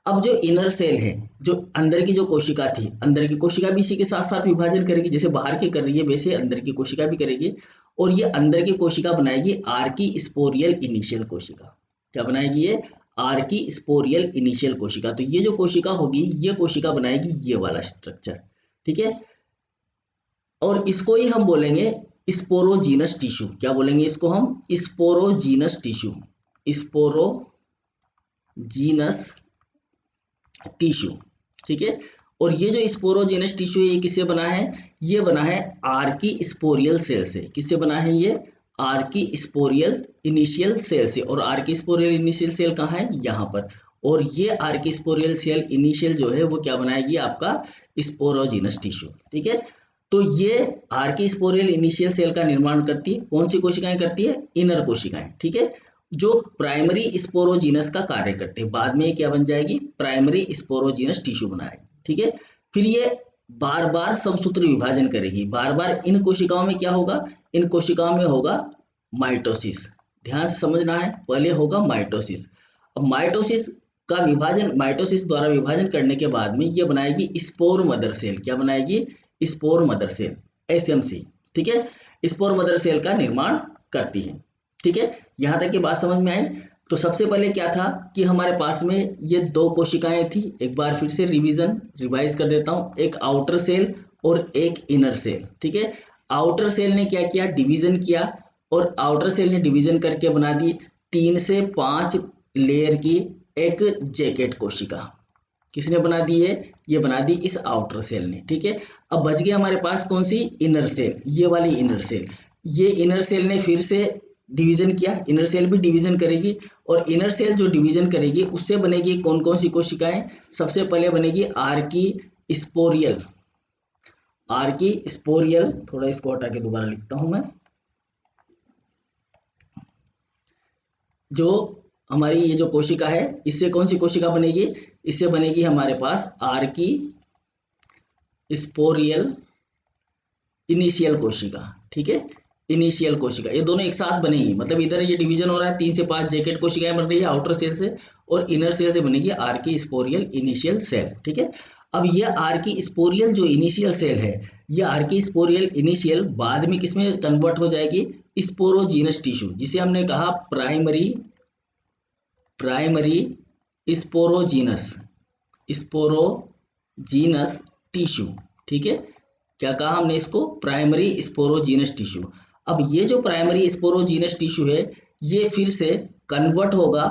अब जो इनर सेल है, जो अंदर की जो कोशिका थी, अंदर की कोशिका भी इसी के साथ साथ विभाजन करेगी, जैसे बाहर की कर रही है वैसे अंदर की कोशिका भी करेगी, और ये अंदर की कोशिका बनाएगी आर्की स्पोरियल इनिशियल कोशिका। क्या बनाएगी ये, आर्की स्पोरियल इनिशियल कोशिका। तो ये जो कोशिका होगी ये कोशिका बनाएगी ये वाला स्ट्रक्चर। ठीक है, और इसको ही हम बोलेंगे स्पोरोजीनस टिश्यू। क्या बोलेंगे इसको हम, स्पोरोजीनस टिश्यू, स्पोरोजीनस टिश्यू। ठीक है, और ये जो स्पोरोजेनस टिश्यू ये किससे बना है, ये बना है आर्की स्पोरियल सेल से। किससे बना है ये, आर्की स्पोरियल इनिशियल सेल से। और आर्की स्पोरियल इनिशियल सेल कहाँ है, यहाँ पर। और ये आर्की स्पोरियल सेल इनिशियल जो है वो क्या बनाएगी, आपका स्पोरोजेनस टिश्यू। ठीक है, तो ये आर्की स्पोरियल इनिशियल सेल का निर्माण करती है, कौन सी कोशिकाएं करती है, इनर कोशिकाएं। ठीक है, जो प्राइमरी स्पोरोजीनस का कार्य करते हैं, बाद में क्या बन जाएगी, प्राइमरी स्पोरोजीनस टिश्यू बनाएगी। ठीक है, फिर ये बार बार समसूत्र विभाजन करेगी। बार बार इन कोशिकाओं में क्या होगा, इन कोशिकाओं में होगा माइटोसिस। ध्यान से समझना है, पहले होगा माइटोसिस। अब माइटोसिस का विभाजन, माइटोसिस द्वारा विभाजन करने के बाद में ये बनाएगी स्पोर मदर सेल। क्या बनाएगी, स्पोर मदर सेल, SMC। ठीक है, स्पोर मदर सेल का निर्माण करती है। ठीक है, यहाँ तक की बात समझ में आई। तो सबसे पहले क्या था कि हमारे पास में ये 2 कोशिकाएं थी, एक बार फिर से रिवाइज कर देता हूँ, एक आउटर सेल और एक इनर सेल। ठीक है, आउटर सेल ने क्या किया, डिवीजन किया, और आउटर सेल ने डिवीजन करके बना दी 3 से 5 लेयर की एक जैकेट कोशिका। किसने बना दी है, ये बना दी इस आउटर सेल ने। ठीक है, अब बच गया हमारे पास कौन सी, इनर सेल, ये वाली इनर सेल। ये इनर सेल ने फिर से डिवीजन किया, इनर सेल भी डिवीजन करेगी, और इनर सेल जो डिवीजन करेगी उससे बनेगी कौन कौन सी कोशिकाएं, सबसे पहले बनेगी आर्की स्पोरियल। आर्की स्पोरियल, थोड़ा इसको हटा के दोबारा लिखता हूं मैं, जो हमारी ये जो कोशिका है इससे कौन सी कोशिका बनेगी, इससे बनेगी हमारे पास आर्की स्पोरियल इनिशियल कोशिका। ठीक है, इनिशियल कोशिका, ये दोनों एक साथ बनेगी, मतलब इधर ये डिवीजन हो रहा है, 3 से 5 जैकेट कोशिकाएं बन रही है आउटर सेल से, और इनर सेल से बनेगी आर्की स्पोरियल इनिशियल सेल। ठीक है, अब ये आर्की स्पोरियल जो इनिशियल सेल है, ये आर्की स्पोरियल इनिशियल बाद में किसमें कन्वर्ट हो जाएगी, स्पोरोजीनस टिश्यू, जिसे हमने कहा प्राइमरी स्पोरोजीनस, स्पोरोजीनस टिश्यू। ठीक है, क्या कहा हमने इसको, प्राइमरी स्पोरोजीनस टिश्यू। अब ये जो प्राइमरी स्पोरोजीनस टिश्यू है ये फिर से कन्वर्ट होगा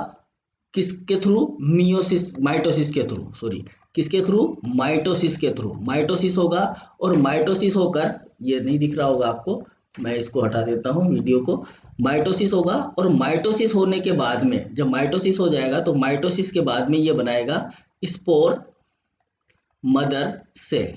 किसके थ्रू, मियोसिस, माइटोसिस के थ्रू, सॉरी किसके थ्रू, माइटोसिस के थ्रू, माइटोसिस होगा, और माइटोसिस होकर, ये नहीं दिख रहा होगा आपको, मैं इसको हटा देता हूँ वीडियो को, माइटोसिस होगा, और माइटोसिस होने के बाद में, जब माइटोसिस हो जाएगा तो माइटोसिस के बाद में ये बनाएगा स्पोर मदर सेल।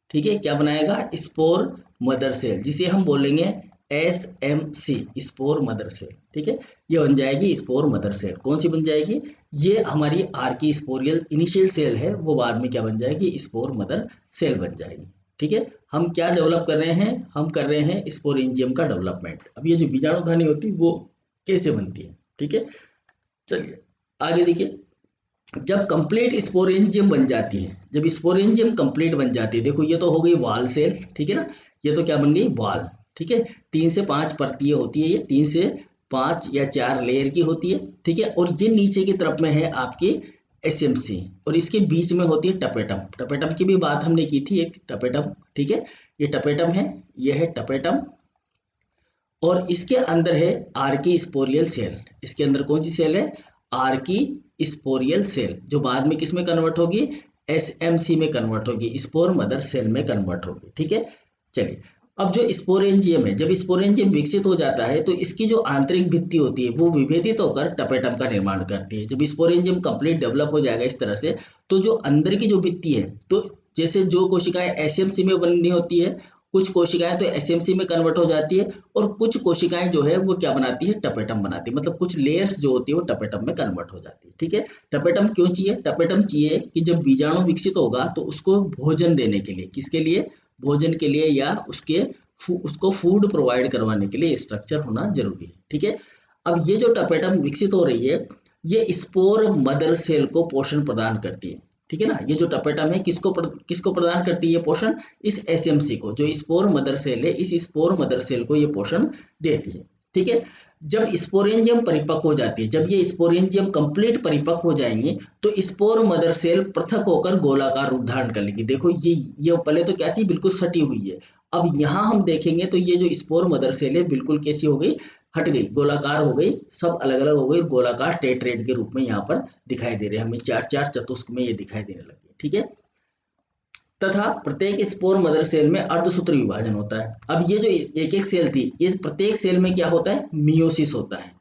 ठीक है, क्या बनाएगा, स्पोर मदर सेल, जिसे हम बोलेंगे SMC, स्पोर मदर सेल। ठीक है, ये बन जाएगी स्पोर मदर सेल। कौन सी बन जाएगी, ये हमारी आर्की स्पोरियल इनिशियल सेल है, वो बाद में क्या बन जाएगी, स्पोर मदर सेल बन जाएगी। ठीक है, हम क्या डेवलप कर रहे हैं, हम कर रहे हैं स्पोरेंजियम का डेवलपमेंट। अब ये जो बीजाणुधानी होती है वो कैसे बनती है। ठीक है, चलिए आगे देखिए, जब कंप्लीट स्पोरेंजियम बन जाती है, जब स्पोरेंजियम कंप्लीट बन जाती है, देखो ये तो हो गई वॉल सेल। ठीक है ना, ये तो क्या बन गई, वॉल। ठीक है, 3 से 5 परतें होती है, ये 3 से 5 या 4 लेयर की होती है। ठीक है, और ये नीचे की तरफ में है आपकी SMC, और इसके बीच में होती है टपेटम। टपेटम की भी बात हमने की थी, एक टपेटम। ठीक है, ये टपेटम है, ये है टपेटम, और इसके अंदर है आर्की स्पोरियल सेल। इसके अंदर कौन सी सेल है, आर्की स्पोरियल सेल, जो बाद में किस में कन्वर्ट होगी, SMC में कन्वर्ट होगी, स्पोर मदर सेल में कन्वर्ट होगी। ठीक है, चलिए अब जो स्पोरेंजियम है, जब स्पोरेंजियम विकसित हो जाता है तो इसकी जो आंतरिक भित्ति होती है वो विभेदित होकर टपेटम का निर्माण करती है। जब स्पोरेंजियम कंप्लीट डेवलप हो जाएगा इस तरह से, तो जो अंदर की जो भित्ति है, तो जैसे जो कोशिकाएं SMC में बननी होती है, कुछ कोशिकाएं तो SMC में कन्वर्ट हो जाती है, और कुछ कोशिकाएं जो है वो क्या बनाती है, टपेटम बनाती है, मतलब कुछ लेयर्स जो होती है वो टपेटम में कन्वर्ट हो जाती है। ठीक है, टपेटम क्यों चाहिए, टपेटम चाहिए कि जब बीजाणु विकसित होगा तो उसको भोजन देने के लिए, किसके लिए, भोजन के लिए, या उसको फूड प्रोवाइड करवाने के लिए स्ट्रक्चर होना जरूरी है। ठीक है, अब ये जो टपेटम विकसित हो रही है, ये स्पोर मदर सेल को पोषण प्रदान करती है। ठीक है ना, ये जो टपेटम है किसको प्रदान करती है पोषण, इस SMC को, जो स्पोर मदर सेल है, इस स्पोर मदर सेल को ये पोषण देती है। ठीक है, जब स्पोरेंजियम परिपक्व हो जाती है, जब ये स्पोरेंजियम कंप्लीट परिपक्व हो जाएंगे, तो स्पोर मदर सेल पृथक होकर गोलाकार रूप धारण कर लेगी। देखो ये पहले तो क्या थी, बिल्कुल सटी हुई है, अब यहाँ हम देखेंगे तो ये जो स्पोर मदर सेल है बिल्कुल कैसी हो गई, हट गई, गोलाकार हो गई, सब अलग अलग हो गई, गोलाकार टेट्रेड के रूप में यहाँ पर दिखाई दे रहे हैं हमें, 4-4 चतुष्क में ये दिखाई देने लगे। ठीक है, तथा प्रत्येक स्पोर मदर सेल में अर्धसूत्र विभाजन होता है। अब ये जो एक एक सेल थी, ये प्रत्येक सेल में क्या होता है, मियोसिस होता है,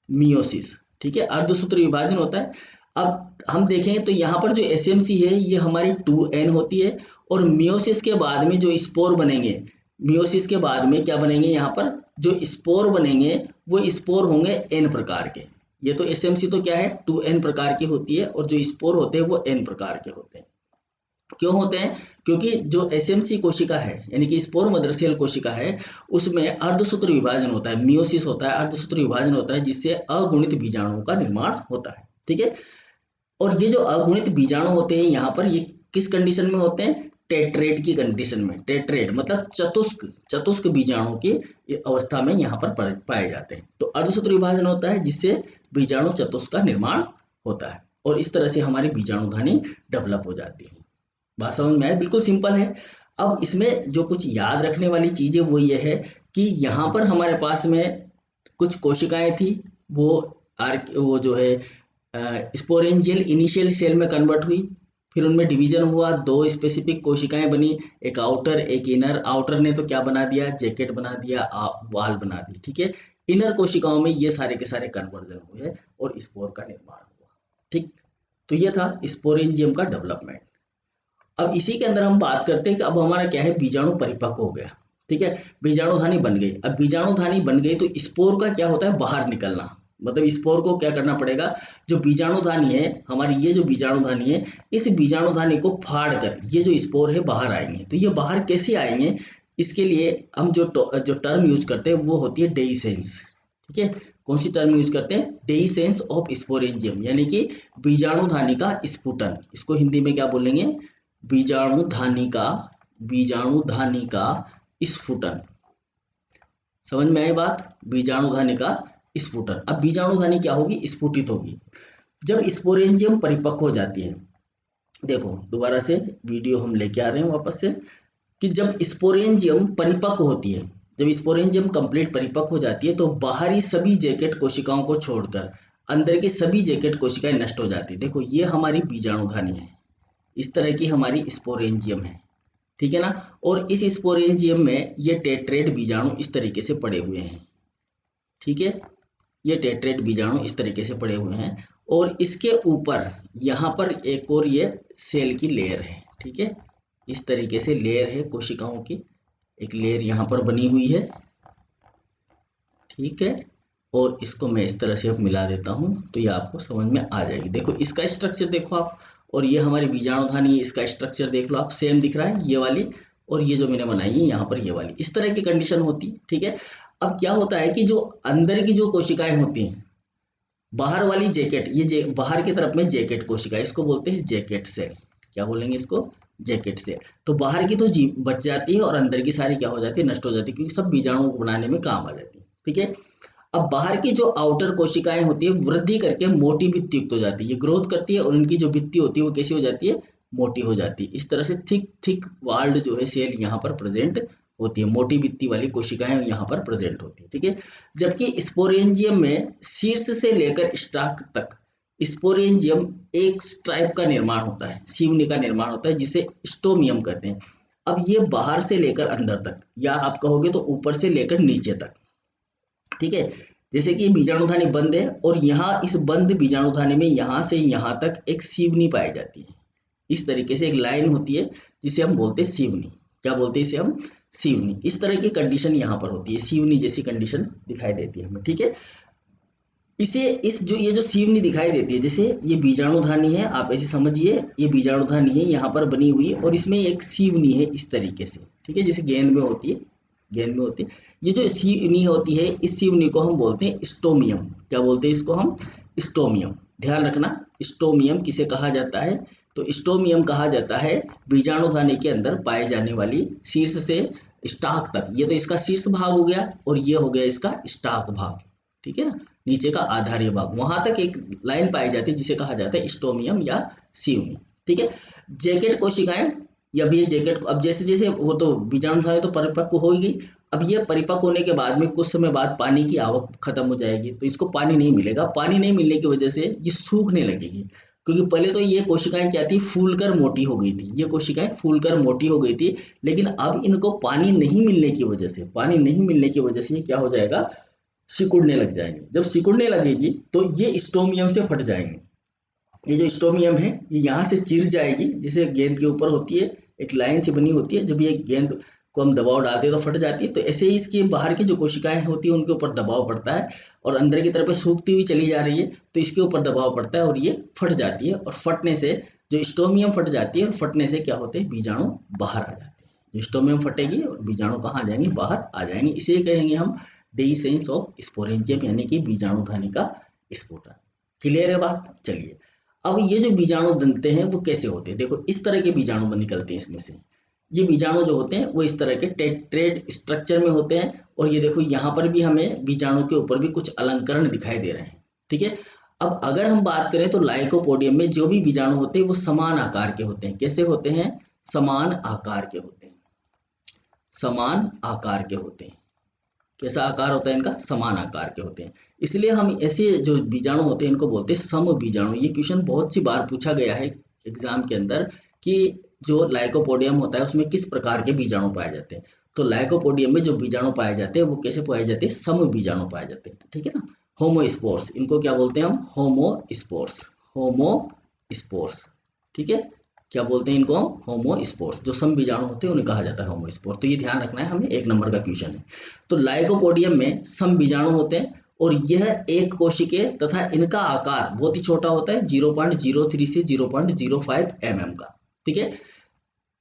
मियोसिस। ठीक है, अर्धसूत्र विभाजन होता है। अब हम देखें तो यहाँ पर जो SMC है ये हमारी 2N होती है, और मियोसिस के बाद में जो स्पोर बनेंगे, मियोसिस के बाद में क्या बनेंगे, यहाँ पर जो स्पोर बनेंगे वो स्पोर होंगे N प्रकार के। ये तो SMC तो क्या है, 2N प्रकार की होती है, और जो स्पोर होते हैं वो N प्रकार के होते हैं। क्यों होते हैं, क्योंकि जो SMC कोशिका है, यानी कि स्पोर मदर सेल कोशिका है, उसमें अर्धसूत्र विभाजन होता है, मियोसिस होता है, अर्धसूत्र विभाजन होता है, जिससे अगुणित बीजाणुओं का निर्माण होता है। ठीक है, और ये जो अगुणित बीजाणु होते हैं यहाँ पर, ये किस कंडीशन में होते हैं, टेट्रेड की कंडीशन में, टेट्रेड मतलब चतुष्क बीजाणु की अवस्था में यहाँ पर पाए जाते हैं। तो अर्धसूत्र विभाजन होता है जिससे बीजाणु चतुष्क का निर्माण होता है, और इस तरह से हमारी बीजाणुधानी डेवलप हो जाती है। बात समझ में आए, बिल्कुल सिंपल है। अब इसमें जो कुछ याद रखने वाली चीज़ है वो ये है कि यहाँ पर हमारे पास में कुछ कोशिकाएं थी, वो वो जो है स्पोरेंजियल इनिशियल सेल में कन्वर्ट हुई, फिर उनमें डिवीजन हुआ, दो स्पेसिफिक कोशिकाएं बनी, एक आउटर एक इनर। आउटर ने तो क्या बना दिया, जैकेट बना दिया, वाल बना दी, ठीक है। इनर कोशिकाओं में ये सारे के सारे कन्वर्जन हुए और स्पोर का निर्माण हुआ, ठीक। तो ये था स्पोरेंजियम का डेवलपमेंट। अब इसी के अंदर हम बात करते हैं कि अब हमारा क्या है, बीजाणु परिपक्व हो गया, ठीक है, बीजाणुधानी बन गई। अब बीजाणुधानी बन गई तो स्पोर का क्या होता है, बाहर निकलना। मतलब स्पोर को क्या करना पड़ेगा, जो बीजाणुधानी है हमारी, ये जो बीजाणुधानी है, इस बीजाणुधानी को फाड़ कर ये जो स्पोर है बाहर आएंगे। तो ये बाहर कैसे आएंगे, इसके लिए हम जो टर्म यूज करते हैं वो होती है डेइसेंस, ठीक है। कौन सी टर्म यूज करते हैं, डेइसेंस ऑफ स्पोरेंजियम, यानी कि बीजाणुधानी का स्फुटन। इसको हिंदी में क्या बोलेंगे, बीजाणुधानी का, बीजाणुधानी का स्फुटन। समझ में आई बात, बीजाणुधानी का स्फुटन। अब बीजाणुधानी क्या होगी, स्फुटित होगी जब स्पोरेंजियम परिपक्व हो जाती है। देखो दोबारा से वीडियो हम लेके आ रहे हैं वापस से, कि जब स्पोरेंजियम परिपक्व होती है, जब स्पोरेंजियम कंप्लीट परिपक्व हो जाती है तो बाहरी सभी जैकेट कोशिकाओं को छोड़कर अंदर की सभी जैकेट कोशिकाएं नष्ट हो जाती है। देखो ये हमारी बीजाणुधानी है, इस तरह की हमारी स्पोरेंजियम है, ठीक है ना। और इस स्पोरेंजियम में ये टेट्रेड बीजाणु इस तरीके से पड़े हुए हैं, ठीक है। ये टेट्रेड बीजाणु इस तरीके से पड़े हुए हैं और इसके ऊपर यहाँ पर एक और ये सेल की लेयर है, ठीक है। इस तरीके से लेयर है कोशिकाओं की, एक लेयर यहाँ पर बनी हुई है, ठीक है। और इसको मैं इस तरह से अब मिला देता हूँ तो ये आपको समझ में आ जाएगी। देखो इसका स्ट्रक्चर देखो आप, और ये हमारी बीजाणुधानी, इसका स्ट्रक्चर देख लो आप, सेम दिख रहा है ये वाली, और ये जो मैंने बनाई है यहाँ पर ये वाली, इस तरह की कंडीशन होती है, ठीक है। अब क्या होता है कि जो अंदर की जो कोशिकाएं होती हैं, बाहर वाली जैकेट, ये बाहर की तरफ में जैकेट कोशिका, इसको बोलते हैं जैकेट सेल। क्या बोलेंगे इसको, जैकेट सेल। तो बाहर की तो जी बच जाती है और अंदर की सारी क्या हो जाती है, नष्ट हो जाती है, क्योंकि सब बीजाणुओं को बनाने में काम आ जाती है, ठीक है। अब बाहर की जो आउटर कोशिकाएं होती है वृद्धि करके मोटी भित्ति युक्त हो जाती है, ये ग्रोथ करती है और उनकी जो भित्ति होती है वो कैसी हो जाती है, मोटी हो जाती है। इस तरह से थिक थिक वाल्ड जो है सेल यहाँ पर प्रेजेंट होती है, मोटी भित्ति वाली कोशिकाएं यहाँ पर प्रेजेंट होती है, ठीक है। जबकि स्पोरेंजियम में शीर्ष से लेकर स्टाक तक स्पोरेंजियम एक स्ट्राइप का निर्माण होता है, सिवनी का निर्माण होता है, जिसे स्टोमियम कहते हैं। अब ये बाहर से लेकर अंदर तक, या आप कहोगे तो ऊपर से लेकर नीचे तक, ठीक है। जैसे कि बीजाणुधानी बंद है और यहाँ इस बंद बीजाणुधानी में यहाँ से यहाँ तक एक सिवनी पाई जाती है, इस तरीके से एक लाइन होती है जिसे हम बोलते हैं सिवनी। क्या बोलते हैं इसे हम, सिवनी। इस तरह की कंडीशन यहाँ पर होती है, सिवनी जैसी कंडीशन दिखाई देती है हमें, ठीक है। इसे इस जो ये जो सिवनी दिखाई देती है, जैसे ये बीजाणुधानी है, आप ऐसे समझिए ये बीजाणुधानी है यहाँ पर बनी हुई है और इसमें एक सिवनी है इस तरीके से, ठीक है, जैसे गेंद में होती है, गेंद में होती है। ये जो सिवनी होती है, इस सिवनी को हम बोलते हैं स्टोमियम। क्या बोलते हैं इसको हम, स्टोमियम। ध्यान रखना, स्टोमियम किसे कहा जाता है, तो स्टोमियम कहा जाता है बीजाणुधानी के अंदर पाई जाने वाली शीर्ष से स्टाक तक, ये तो इसका शीर्ष भाग हो गया और ये हो गया इसका स्टाक भाग, ठीक है ना, नीचे का आधार्य भाग, वहां तक एक लाइन पाई जाती है जिसे कहा जाता है स्टोमियम या सिवनी, ठीक है। जैकेट कोशिकाएं, अब ये जैकेट, अब जैसे जैसे वो तो बीजाणु तो परिपक्व हो गई, अब ये परिपक्व होने के बाद में कुछ समय बाद पानी की आवक खत्म हो जाएगी, तो इसको पानी नहीं मिलेगा, पानी नहीं मिलने की वजह से ये सूखने लगेगी। क्योंकि पहले तो ये कोशिकाएं क्या थी, फूलकर मोटी हो गई थी, ये कोशिकाएं फूलकर मोटी हो गई थी, लेकिन अब इनको पानी नहीं मिलने की वजह से, पानी नहीं मिलने की वजह से क्या हो जाएगा, सिकुड़ने लग जाएंगे। जब सिकुड़ने लगेगी तो ये स्टोमियम से फट जाएंगे। ये जो स्टोमियम है ये यहाँ से चिर जाएगी, जैसे गेंद के ऊपर होती है एक लाइन से बनी होती है, जब ये गेंद को हम दबाव डालते हैं तो फट जाती है, तो ऐसे ही इसकी बाहर की जो कोशिकाएं होती है उनके ऊपर दबाव पड़ता है और अंदर की तरफ सूखती हुई चली जा रही है, तो इसके ऊपर दबाव पड़ता है और ये फट जाती है, और फटने से जो स्टोमियम फट जाती है और फटने से क्या होते हैं, बीजाणु बाहर आ जाते हैं। जो स्टोमियम फटेगी और बीजाणु कहाँ आ जाएंगे, बाहर आ जाएंगे। इसे कहेंगे हम डेइसेंस ऑफ स्पोरेंजियम, यानी कि बीजाणुधानी का स्फुटन। क्लियर है बात, चलिए। अब ये जो बीजाणु बनते हैं वो कैसे होते हैं, देखो इस तरह के बीजाणु निकलते हैं इसमें से। ये बीजाणु जो होते हैं वो इस तरह के टेट्रेड स्ट्रक्चर में होते हैं, और ये देखो यहाँ पर भी हमें बीजाणु के ऊपर भी कुछ अलंकरण दिखाई दे रहे हैं, ठीक है। अब अगर हम बात करें तो लाइकोपोडियम में जो भी बीजाणु होते हैं वो समान आकार के होते हैं। कैसे होते हैं, समान आकार के होते हैं, समान आकार के होते हैं। कैसा आकार होता है इनका? समान आकार के होते हैं। इसलिए हम ऐसे जो बीजाणु होते हैं इनको बोलते हैं सम बीजाणु। ये क्वेश्चन बहुत सी बार पूछा गया है एग्जाम के अंदर कि जो लाइकोपोडियम होता है उसमें किस प्रकार के बीजाणु पाए जाते हैं। तो लाइकोपोडियम में जो बीजाणु पाए जाते हैं वो कैसे पाए जाते हैं? सम बीजाणु पाए जाते हैं, ठीक है ना। होमोस्पोर्स इनको क्या बोलते हैं हम? होमोस्पोर्स। होमोस्पोर्स, ठीक है। क्या बोलते हैं इनको हम? होमोस्पोर्स। जो सम बीजाणु होते हैं उन्हें कहा जाता है होमोस्पोर्स। तो ये ध्यान रखना है हमें, 1 नंबर का क्वेश्चन है। तो लाइकोपोडियम में सम बीजाणु होते हैं और यह एक कोशिकीय तथा इनका आकार बहुत ही छोटा होता है, 0.03 से 0.05 mm का, ठीक है,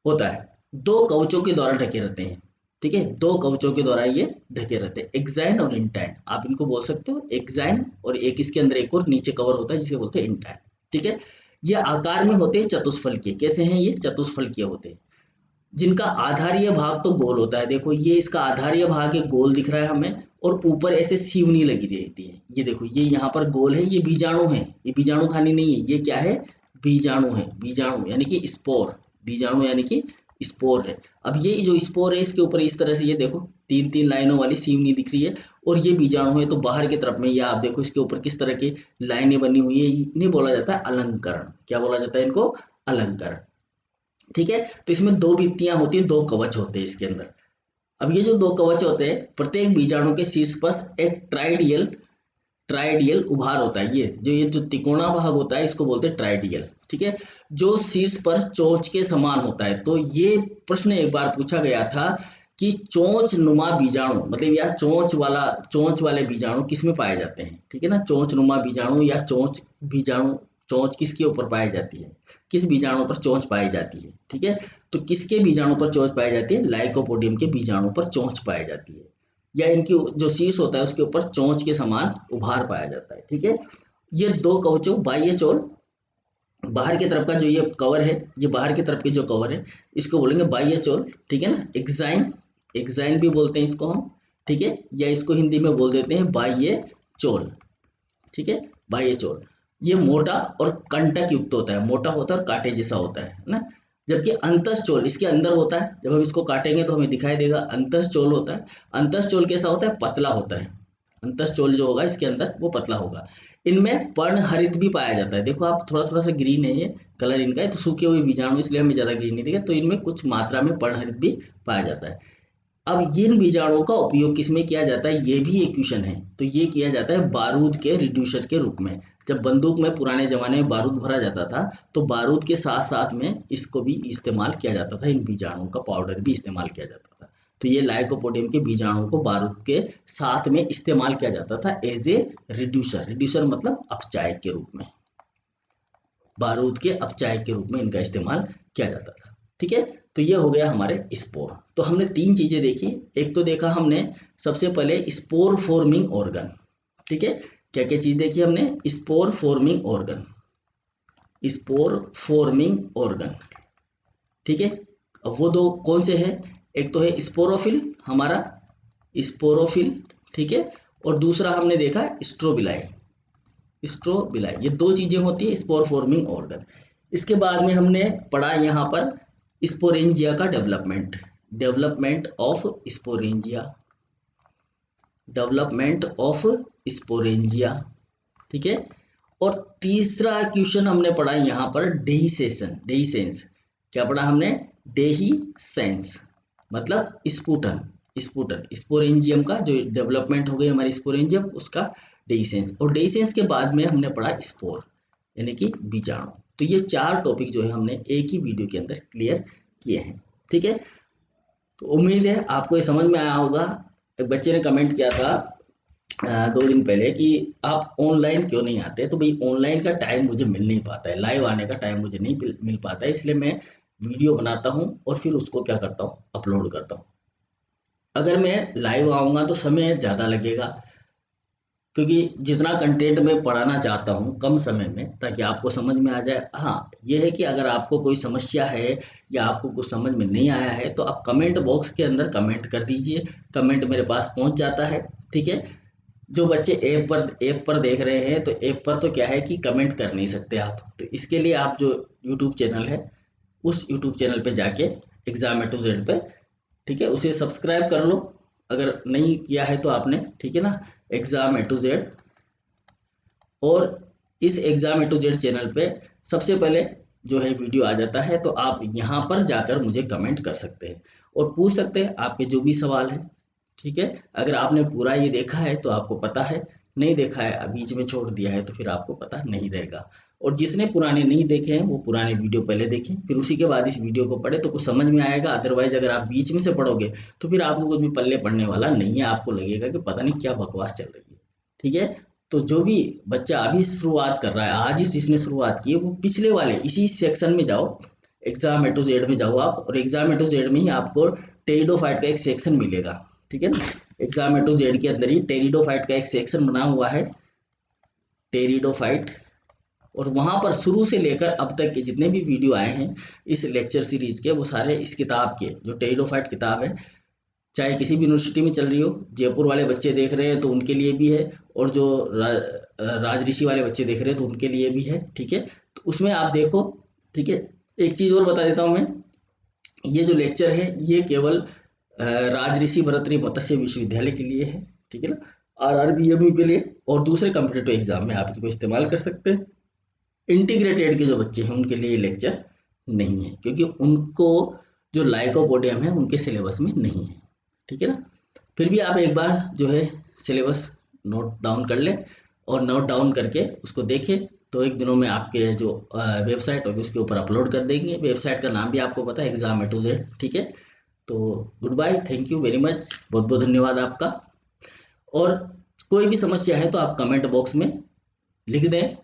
होता है। 2 कवचों के द्वारा ढके रहते हैं, ठीक है। 2 कवचों के द्वारा ये ढके रहते हैं, एक्साइन और इंटाइन। आप इनको बोल सकते हो एक्साइन, और एक इसके अंदर एक और नीचे कवर होता है जिसे बोलते हैं इंटाइन, ठीक है। ये आकार में होते हैं चतुष्फलकीय। कैसे हैं ये? चतुष्फलकीय होते हैं, जिनका आधारीय भाग तो गोल होता है। देखो ये इसका आधारीय भाग है, गोल दिख रहा है हमें, और ऊपर ऐसे सीवनी लगी रहती है। ये देखो ये यहाँ पर गोल है, ये बीजाणु है, ये बीजाणु खानी नहीं है, ये क्या है? बीजाणु है। बीजाणु यानी कि स्पोर, बीजाणु यानी कि स्पोर है। अब ये जो स्पोर है इसके ऊपर इस तरह से ये देखो 3-3 लाइनों वाली सीवनी दिख रही है, और ये बीजाणु है। तो बाहर की तरफ में ये आप देखो इसके ऊपर किस तरह की लाइनें बनी हुई है, इन्हें बोला जाता है अलंकरण। क्या बोला जाता है इनको? अलंकरण, ठीक है। तो इसमें 2 भित्तियां होती हैं, 2 कवच होते हैं इसके अंदर। अब ये जो 2 कवच होते हैं, प्रत्येक बीजाणु के शीर्ष पर एक ट्राइडियल ट्राइडियल उभार होता है। ये जो तिकोना भाग होता है इसको बोलते हैं ट्राइडियल, ठीक है, जो शीर्ष पर चोंच के समान होता है। तो ये प्रश्न एक बार पूछा गया था कि चोंच नुमा बीजाणु, मतलब या चोंच वाले बीजाणु किस में पाए जाते हैं, ठीक है ना। चोंच नुमा बीजाणु या चोंच बीजाणु, चोंच किसके ऊपर पाई जाती है? किस बीजाणु पर चोंच पाई जाती है, ठीक है। तो किसके बीजाणु पर चोंच पाई जाती है? लाइकोपोडियम के बीजाणु पर चोंच पाई जाती है, या इनकी जो शीर्ष होता है उसके ऊपर चोंच के समान उभार पाया जाता है, ठीक है। ये 2 कवचों बाह्य चोल, बाहर की तरफ का जो ये कवर है, ये बाहर की तरफ के जो कवर है इसको बोलेंगे बाह्य चोल, ठीक है ना। एक्साइन, एक्साइन भी बोलते हैं इसको हम, ठीक है, या इसको हिंदी में बोल देते हैं बाह्य चोल, ठीक है, बाह्य चोल। ये मोटा और कंटक युक्त होता है, मोटा होता है और कांटे जैसा होता है ना। जबकि अंतःचोल इसके अंदर होता है, जब हम इसको काटेंगे तो हमें दिखाई देगा अंतःचोल होता है। अंतःचोल कैसा होता है? पतला होता है। अंतःचोल जो होगा इसके अंदर वो पतला होगा। इनमें पर्णहरित भी पाया जाता है। देखो आप थोड़ा थोड़ा सा ग्रीन है ये कलर इनका है, तो सूखे हुए बीजाणु इसलिए हमें ज्यादा ग्रीन नहीं दिखे, तो इनमें कुछ मात्रा में पर्णहरित भी पाया जाता है। अब इन बीजाणुओं का उपयोग किसमें किया जाता है? ये भी एक क्वेश्चन है। तो ये किया जाता है बारूद के रिड्यूसर के रूप में। जब बंदूक में पुराने जमाने में बारूद भरा जाता था तो बारूद के साथ साथ में इसको भी इस्तेमाल किया जाता था, इन बीजाणुओं का पाउडर भी इस्तेमाल किया जाता था। तो ये लाइकोपोडियम के बीजाणुओं को बारूद के साथ में इस्तेमाल किया जाता था एज ए रिड्यूसर। रिड्यूसर मतलब अपचायक के रूप में, बारूद के अपचायक के रूप में इनका इस्तेमाल किया जाता था, ठीक है। तो ये हो गया हमारे स्पोर। तो हमने 3 चीजें देखी। एक तो देखा हमने सबसे पहले स्पोर फॉर्मिंग ऑर्गन, ठीक है। क्या क्या चीज देखी हमने? Spore forming organ, spore forming organ, ठीक है। अब वो 2 कौन से हैं? एक तो है स्पोरोफिल, हमारा स्पोरोफिल, ठीक है, और दूसरा हमने देखा स्ट्रोबिलाई, स्ट्रोबिलाई। ये 2 चीजें होती है स्पोर फॉर्मिंग ऑर्गन। इसके बाद में हमने पढ़ा यहाँ पर स्पोरेंजिया का development, development of sporangia, development of sporangia, ठीक है। और तीसरा क्वेश्चन हमने पढ़ा यहाँ पर डेहिसेशन, डेहिसेंस। क्या पढ़ा हमने? डेहिसेंस मतलब स्पुटन, स्पुटन स्पोरेंजियम का जो डेवलपमेंट हो गई हमारी स्पोरेंजियम उसका डेहिसेंस। और डेहिसेंस के बाद में हमने पढ़ा स्पोर यानी कि बीजाणु। तो ये 4 टॉपिक जो है हमने एक ही वीडियो के अंदर क्लियर किए हैं, ठीक है। तो उम्मीद है आपको ये समझ में आया होगा। एक बच्चे ने कमेंट किया था 2 दिन पहले कि आप ऑनलाइन क्यों नहीं आते। तो भाई ऑनलाइन का टाइम मुझे मिल नहीं पाता है, लाइव आने का टाइम मुझे नहीं मिल पाता है, इसलिए मैं वीडियो बनाता हूँ और फिर उसको क्या करता हूँ, अपलोड करता हूँ। अगर मैं लाइव आऊँगा तो समय ज़्यादा लगेगा, क्योंकि जितना कंटेंट मैं पढ़ाना चाहता हूँ कम समय में, ताकि आपको समझ में आ जाए। हाँ ये है कि अगर आपको कोई समस्या है या आपको कुछ समझ में नहीं आया है तो आप कमेंट बॉक्स के अंदर कमेंट कर दीजिए, कमेंट मेरे पास पहुँच जाता है, ठीक है। जो बच्चे ऐप पर देख रहे हैं तो ऐप पर तो क्या है कि कमेंट कर नहीं सकते आप, तो इसके लिए आप जो यूट्यूब चैनल है उस यूट्यूब चैनल पे जाके एग्जाम A to Z पे ठीक है, उसे सब्सक्राइब कर लो अगर नहीं किया है तो आपने, ठीक है ना, एग्ज़ाम A to Z। और इस exam A to Z channel पे सबसे पहले जो है वीडियो आ जाता है, तो आप यहाँ पर जाकर मुझे कमेंट कर सकते हैं और पूछ सकते हैं आपके जो भी सवाल है। ठीक है, अगर आपने पूरा ये देखा है तो आपको पता है, नहीं देखा है बीच में छोड़ दिया है तो फिर आपको पता नहीं रहेगा। और जिसने पुराने नहीं देखे हैं वो पुराने वीडियो पहले देखें, फिर उसी के बाद इस वीडियो को पढ़े तो कुछ समझ में आएगा। अदरवाइज अगर आप बीच में से पढ़ोगे तो फिर आपको कुछ भी पल्ले पड़ने वाला नहीं है, आपको लगेगा कि पता नहीं क्या बकवास चल रही है। ठीक है, तो जो भी बच्चा अभी शुरुआत कर रहा है, आज ही जिसने शुरुआत की है, वो पिछले वाले इसी सेक्शन में जाओ, एग्जाम A to Z में जाओ आप, और एग्जाम A to Z में ही आपको टेरिडोफाइट का एक सेक्शन मिलेगा। ठीक है ना, एग्जाम A to Z के अंदर ही टेरिडोफाइट का एक सेक्शन बना हुआ है, टेरिडोफाइट। और वहां पर शुरू से लेकर अब तक के जितने भी वीडियो आए हैं इस लेक्चर सीरीज के, वो सारे इस किताब के, जो टेरिडोफाइट किताब है, चाहे किसी भी यूनिवर्सिटी में चल रही हो, जयपुर वाले बच्चे देख रहे हैं तो उनके लिए भी है, और जो राज ऋषि वाले बच्चे देख रहे हैं तो उनके लिए भी है। ठीक है, तो उसमें आप देखो। ठीक है, एक चीज़ और बता देता हूँ मैं, ये जो लेक्चर है ये केवल राज ऋषि भरतरी मत्स्य विश्वविद्यालय के लिए है। ठीक है ना, RRBMU के लिए और दूसरे कम्पिटेटिव एग्जाम में आप इनको इस्तेमाल कर सकते हैं। इंटीग्रेटेड के जो बच्चे हैं उनके लिए ये लेक्चर नहीं है, क्योंकि उनको जो लाइकोपोडियम है उनके सिलेबस में नहीं है। ठीक है ना, फिर भी आप एक बार जो है सिलेबस नोट डाउन कर लें, और नोट डाउन करके उसको देखें, तो एक दिनों में आपके जो वेबसाइट होगी उसके ऊपर अपलोड कर देंगे। वेबसाइट का नाम भी आपको पता है, एग्जाम A to Z। ठीक है, तो goodbye, thank you very much, बहुत बहुत धन्यवाद आपका। और कोई भी समस्या है तो आप कमेंट बॉक्स में लिख दें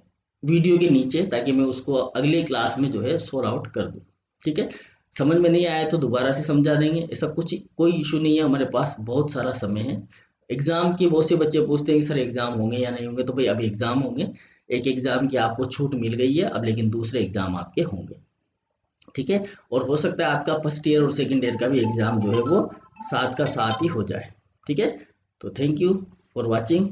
वीडियो के नीचे, ताकि मैं उसको अगले क्लास में जो है सोर आउट कर दूं। ठीक है, समझ में नहीं आया तो दोबारा से समझा देंगे, ऐसा कुछ कोई इशू नहीं है, हमारे पास बहुत सारा समय है। एग्ज़ाम की बहुत से बच्चे पूछते हैं कि सर एग्ज़ाम होंगे या नहीं होंगे, तो भाई अभी एग्ज़ाम होंगे। एक एग्ज़ाम की आपको छूट मिल गई है अब, लेकिन दूसरे एग्ज़ाम आपके होंगे। ठीक है, और हो सकता है आपका फर्स्ट ईयर और सेकेंड ईयर का भी एग्ज़ाम जो है वो साथ का साथ ही हो जाए। ठीक है, तो थैंक यू फॉर वॉचिंग।